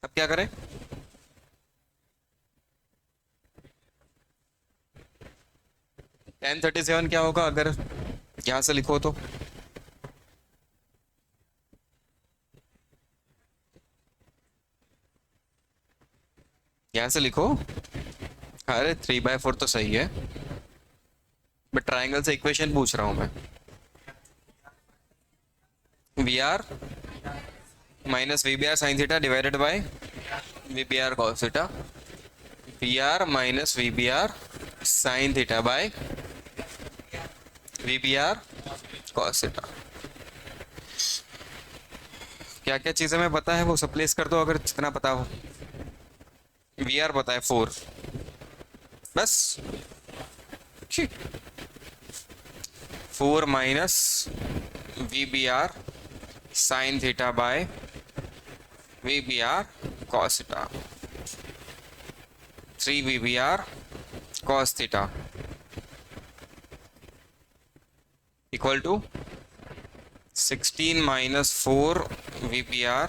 अब क्या करें? tan 37 क्या होगा अगर यहां से लिखो तो? यहां से लिखो। अरे 3/4 तो सही है, बट ट्राइंगल से इक्वेशन पूछ रहा हूं मैं। VR minus VBR sine theta divided by VBR cos theta. VR minus VBR sine theta by VBR cos theta. क्या क्या चीजें मैं पता है वो सब प्लेस कर दो, अगर जितना पता हो। VR पता है 4, बस 4 minus VBR sine theta by VBR cos theta, 3 VBR cos theta equal to 16 minus 4 VBR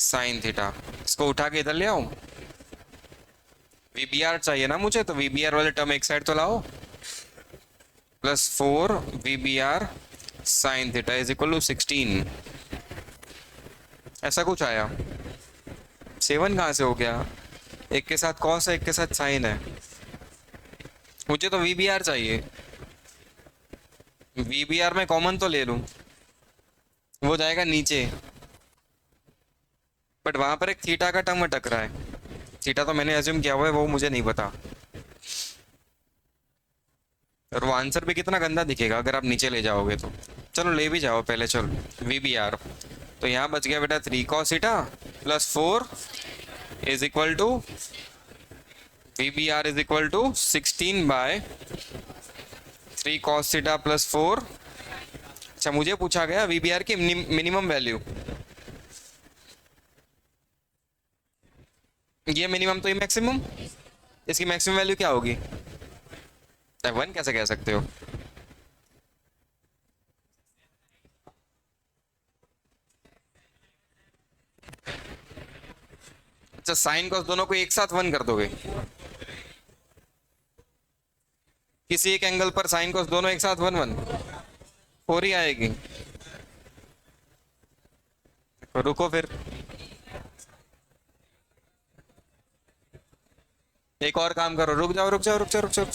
sine theta. इसको उठा के इधर ले आओ, VBR चाहिए ना मुझे, तो VBR वाले टर्म एक साइड तो लाओ, plus 4 VBR sine theta is equal to 16। ऐसा कुछ आया। 7 कहाँ से हो गया? एक के साथ कॉस है, एक के साथ साइन है, मुझे तो VBR चाहिए। VBR में कॉमन तो ले लूं, वो जाएगा नीचे, बट वहां पर एक थीटा का टर्म अटक रहा है। थीटा तो मैंने एज्यूम किया हुआ है, वो मुझे नहीं पता। और वो आंसर भी कितना गंदा दिखेगा अगर आप नीचे ले जाओगे तो। चलो ले भी जाओ पहले, चलो VBR। तो यहाँ बच गया बेटा 3 cos theta plus 4 is equal to VBR is equal to 16 by 3 cos theta plus 4। अच्छा, मुझे पूछा गया VBR की मिनिमम वैल्यू, ये मिनिमम तो ये मैक्सिमम, इसकी मैक्सिमम वैल्यू क्या होगी? 1 कैसे कह सकते हो? अच्छा, साइन कॉस दोनों को एक साथ 1 कर दोगे? किसी एक एंगल पर साइन कॉस दोनों एक साथ 1 1 4 ही आएगी। तो रुको फिर, एक और काम करो, रुक जाओ रुक जाओ रुक जाओ रुक जाओ,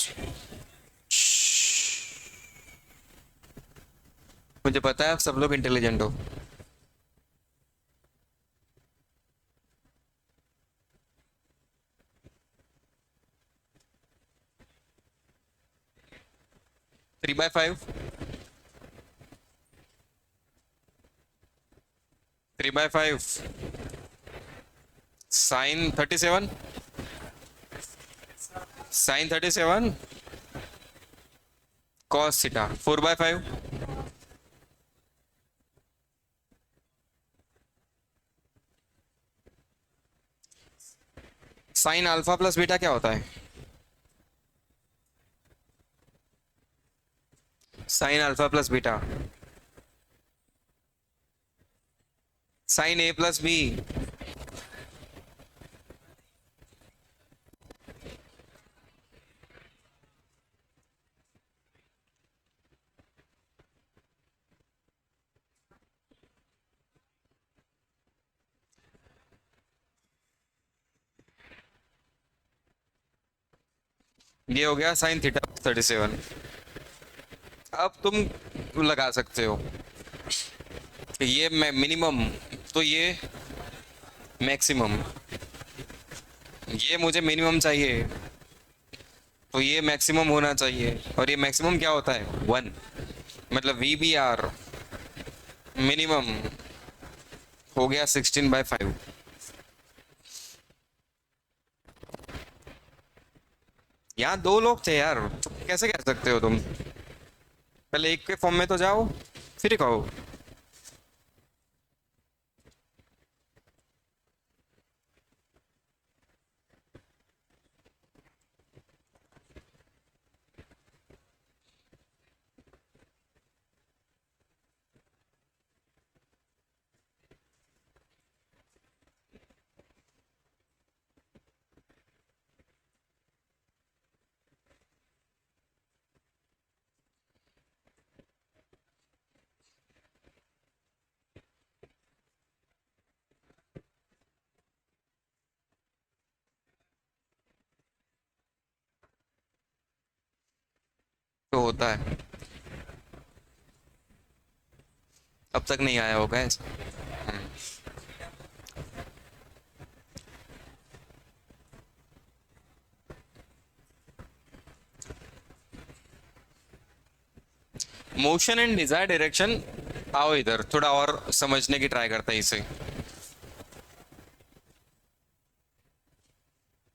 मुझे पता है आप सब लोग इंटेलिजेंट हो। Three by five, 3/5 sine 37, sine 37 cos theta 4/5। Sine alpha plus beta क्या होता है? Sine alpha plus beta sine A plus B. ये हो गया साइन थीटा 37। अब तुम लगा सकते हो कि ये मिनिमम, तो ये मैक्सिमम, ये मुझे मिनिमम चाहिए तो ये मैक्सिमम होना चाहिए, और ये मैक्सिमम क्या होता है? 1। मतलब वी बी आर मिनिमम हो गया 16/5। यहाँ दो लोग थे यार, तो कैसे कह सकते हो तुम? पहले एक के फॉर्म में तो जाओ फिर कहो। तो होता है, अब तक नहीं आया होगा ऐसा। मोशन एंड डिजायर डायरेक्शन, आओ इधर थोड़ा और समझने की ट्राई करते हैं इसे।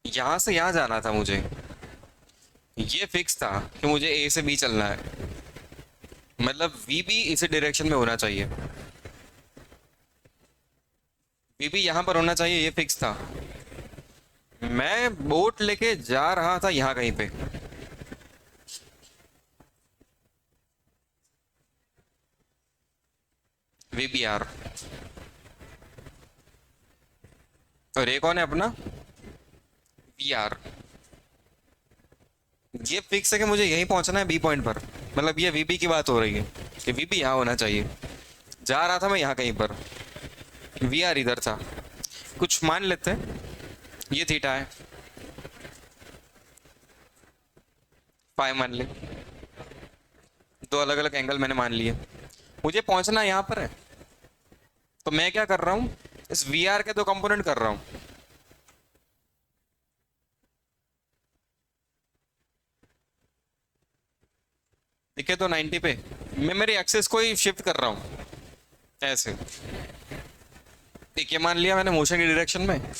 यहां से यहां जाना था मुझे, ये फिक्स था कि मुझे ए से बी चलना है, मतलब वी बी इसी डायरेक्शन में होना चाहिए, वी बी यहां पर होना चाहिए, ये फिक्स था। मैं बोट लेके जा रहा था यहाँ कहीं पे, वी बी आर, और ये कौन है अपना? We R. ये फिक्स है कि मुझे यहीं पहुंचना है बी पॉइंट पर, मतलब ये वीबी की बात हो रही है कि वीबी यहाँ होना चाहिए। जा रहा था मैं यहाँ कहीं पर, वी आर इधर था, कुछ मान लेते हैं ये थीटा है, पाई मान ले, दो अलग अलग एंगल मैंने मान लिए, मुझे पहुंचना यहाँ पर है। तो मैं क्या कर रहा हूँ, इस वी आर के दो कंपोनेंट कर रहा हूँ। दिखे तो 90 पे, मैं मेरी एक्सेस को ही शिफ्ट कर रहा हूँ ऐसे। ठीक है, मान लिया मैंने मोशन की डायरेक्शन में,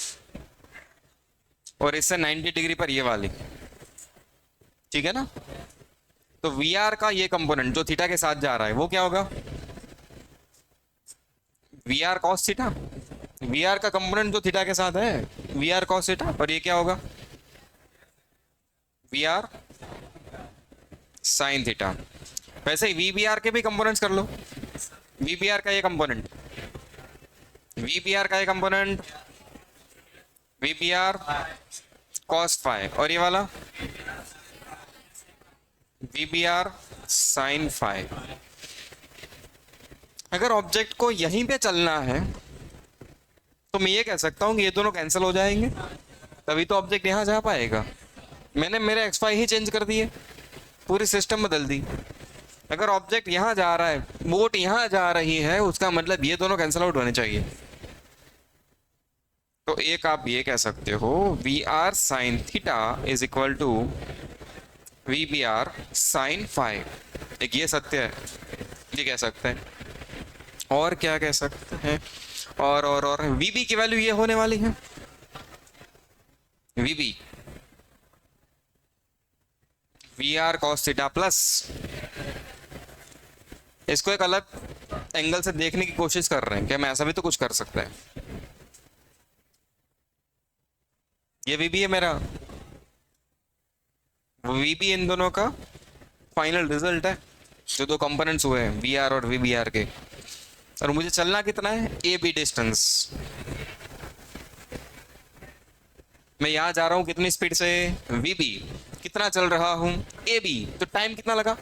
और इससे 90 डिग्री पर ये वाली, ठीक है ना? तो वी आर का ये कंपोनेंट जो थीटा के साथ जा रहा है वो क्या होगा? V R cos theta. V R का कंपोनेंट जो थीटा के साथ है वी आर कॉस थीटा, और ये क्या होगा? V R sine theta. वैसे ही वी बी आर के भी कंपोनेंट्स कर लो, वी बी आर का ये कंपोनेंट, वी बी आर का ये component, V B R cos phi, और ये वाला V B R sine phi. अगर ऑब्जेक्ट को यहीं पे चलना है तो मैं ये कह सकता हूँ कि ये दोनों कैंसिल हो जाएंगे, तभी तो ऑब्जेक्ट यहाँ जा पाएगा। मैंने मेरे एक्स वाई ही चेंज कर दिए, पूरी सिस्टम बदल दी। अगर ऑब्जेक्ट यहाँ जा रहा है, बोट यहाँ जा रही है, उसका मतलब ये दोनों कैंसिल आउट होने चाहिए। तो एक आप ये कह सकते हो V R sine theta is equal to V B R sine phi. एक ये सत्य है, ये कह सकते हैं। और क्या कह सकते हैं? और वी बी की वैल्यू ये होने वाली है, V B V R cos theta plus, इसको एक अलग एंगल से देखने की कोशिश कर रहे हैं कि हम ऐसा भी तो कुछ कर सकते हैं। ये वीबी है मेरा, वीबी इन दोनों का फाइनल रिजल्ट है, जो दो कंपोनेंट्स हुए हैं वी आर और वी बी आर के। और मुझे चलना कितना है, ए बी डिस्टेंस। मैं यहाँ जा रहा हूँ कितनी स्पीड से, वी बी। कितना चल रहा हूँ, ए बी। तो टाइम कितना लगा,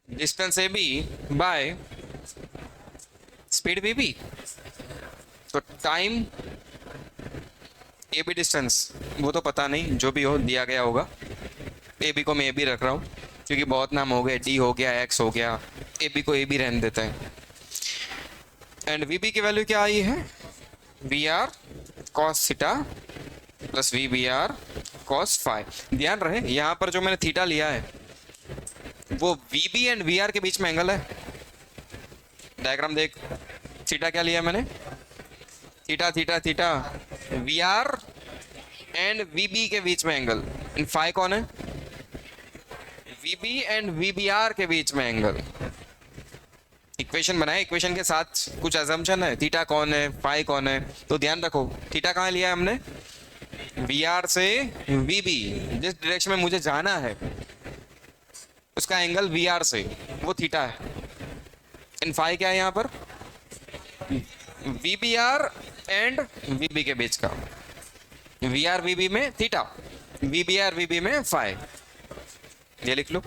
distance A B by speed V B. तो टाइम ए बी डिस्टेंस वो तो पता नहीं, जो भी हो दिया गया होगा। ए बी को मैं ए बी रख रहा हूँ क्योंकि बहुत नाम हो गए, डी हो गया, एक्स हो गया, ए बी को ए बी रहने देते हैं। एंड वी बी की वैल्यू क्या आई है, V R cos theta plus V B R cos phi. ध्यान रहे यहाँ पर जो मैंने थीटा लिया है वो V B and V R के बीच में एंगल है। डायग्राम देख, थीटा क्या लिया मैंने, theta theta theta, V R and V B के बीच में एंगल। इन फाइव कौन है, V B and V B R के बीच में एंगल। इक्वेशन बनाए, इक्वेशन के साथ कुछ अजम्पशन है, थीटा कौन है, फाई कौन है। तो ध्यान रखो थीटा कहाँ लिया है हमने, वी आर से वी बी, जिस डायरेक्शन में मुझे जाना है उसका एंगल वी आर से, वो थीटा है। इन फाई क्या है यहाँ पर, V B R and V B के बीच का, वी आर वी बी में theta, V B R V B में फाई। ये लिख लो।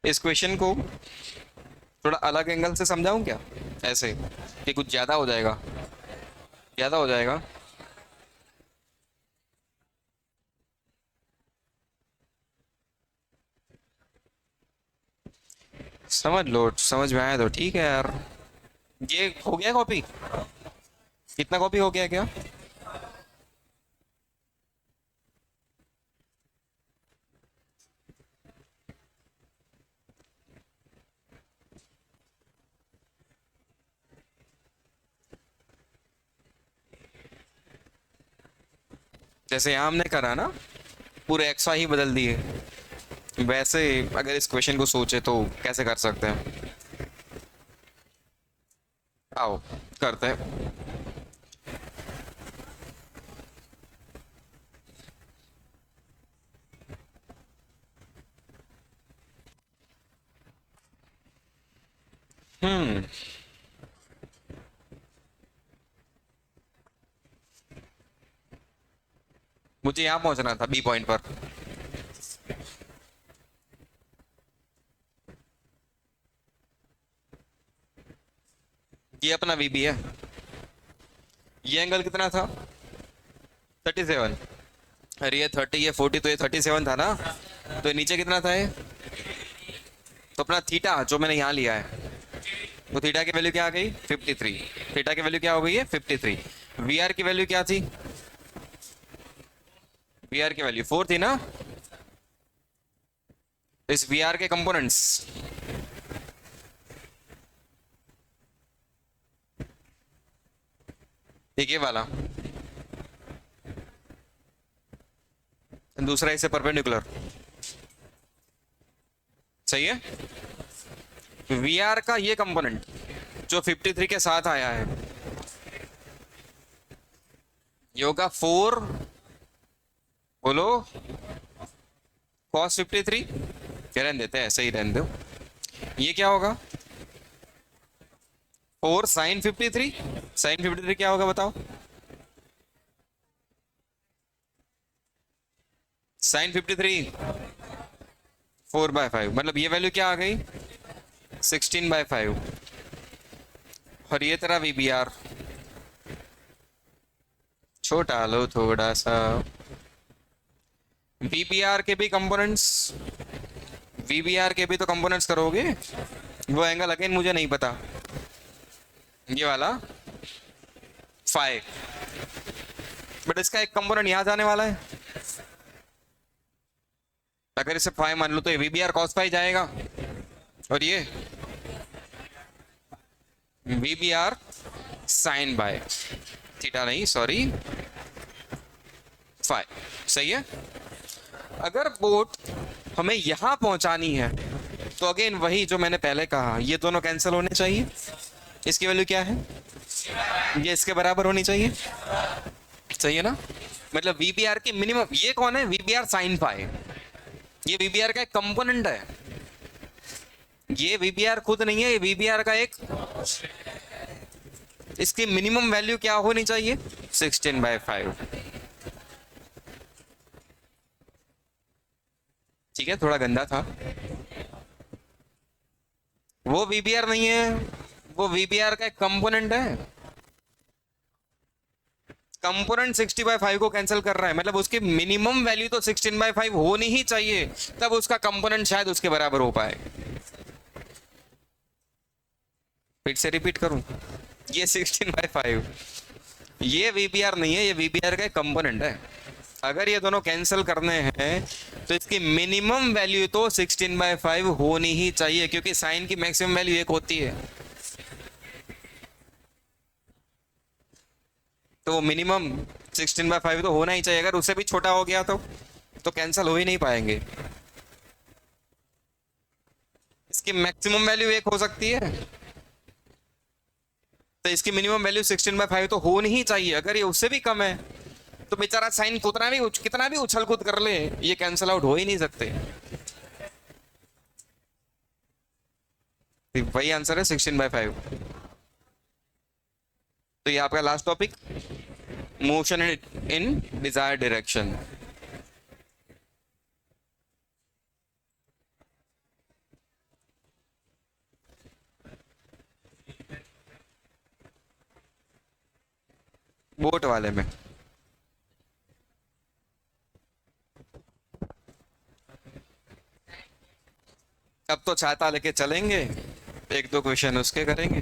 इस क्वेश्चन को थोड़ा अलग एंगल से समझाऊं क्या, ऐसे कि कुछ ज्यादा हो जाएगा, ज्यादा हो जाएगा। समझ लो, समझ में आया तो ठीक है यार। ये हो गया कॉपी, कितना कॉपी हो गया क्या, जैसे यहाँ हमने करा ना, पूरे एक्स वाई ही बदल दिए, वैसे अगर इस क्वेश्चन को सोचे तो कैसे कर सकते हैं। आओ करते हैं। हम्म, मुझे यहाँ पहुंचना था बी पॉइंट पर। ये अपना वी बी है, ये एंगल कितना था, 37। अरे ये 30, ये 40, तो ये 37 था ना। तो नीचे कितना था ये, तो अपना थीटा जो मैंने यहाँ लिया है, तो थीटा की वैल्यू क्या आ गई, 53। थीटा की वैल्यू क्या हो गई है, 53। वी आर की वैल्यू क्या थी, वी आर की वैल्यू 4 थी ना। इस वी आर के कंपोनेंट्स, एक ये वाला, दूसरा इसे परपेंडिकुलर, सही है। वी आर का ये कंपोनेंट जो 53 के साथ आया है, ये होगा 4, बोलो, cos 53, क्या रहने देते हैं, ऐसे ही रहने दो। ये क्या होगा, 4 sin 53, sin 53 क्या होगा बताओ, sin 53 4/5, मतलब ये वैल्यू क्या आ गई, 16/5। और ये तेरा वी बी आर, छोटा लो थोड़ा सा। वीबीआर के भी कंपोनेंट्स, वीबीआर के भी तो कंपोनेंट्स करोगे। वो एंगल अगेन मुझे नहीं पता, ये वाला फाइव, बट इसका एक कंपोनेंट यहां जाने वाला है। अगर इसे फाइव मान लो तो ये वीबीआर कॉस फाइव जाएगा, और ये वीबीआर साइन बाय थीटा, नहीं सॉरी फाइव, सही है। अगर बोट हमें यहां पहुंचानी है तो अगेन वही जो मैंने पहले कहा, ये दोनों कैंसिल होने चाहिए। इसकी वैल्यू क्या है, ये इसके बराबर होनी चाहिए, सही है ना। मतलब वीबीआर की मिनिमम, ये कौन है, वीबीआर साइन फाइव, ये वीबीआर का एक कंपोनेंट है, ये वीबीआर खुद नहीं है, ये वीबीआर का एक, इसकी मिनिमम वैल्यू क्या होनी चाहिए, 16/5। ठीक है, थोड़ा गंदा था। वो वीबीआर नहीं है, वो वीबीआर का एक कंपोनेंट है। कंपोनेंट 60/5 को कैंसिल कर रहा है, मतलब उसकी मिनिमम वैल्यू तो 16/5 होनी ही चाहिए, तब उसका कंपोनेंट शायद उसके बराबर हो पाए। फिर से रिपीट करूं, ये 16/5, ये वीबीआर नहीं है, ये वीबीआर का एक कंपोनेंट है। अगर ये दोनों कैंसिल करने हैं तो इसकी मिनिमम वैल्यू तो 16/5 होनी ही चाहिए, क्योंकि साइन की मैक्सिमम वैल्यू एक होती है, तो वो मिनिमम 16/5 तो होना ही चाहिए। अगर उससे भी छोटा हो गया तो कैंसिल हो ही नहीं पाएंगे। इसकी मैक्सिमम वैल्यू एक हो सकती है, तो इसकी मिनिमम वैल्यू 16/5 तो होनी ही चाहिए। अगर ये उससे भी कम है तो बेचारा साइन कितना भी उछल कूद कर ले, ये कैंसिल आउट हो ही नहीं सकते। वही आंसर है 16/5। तो ये आपका last topic, motion in desired direction. Boat वाले में अब तो छाता लेके चलेंगे, एक दो क्वेश्चन उसके करेंगे।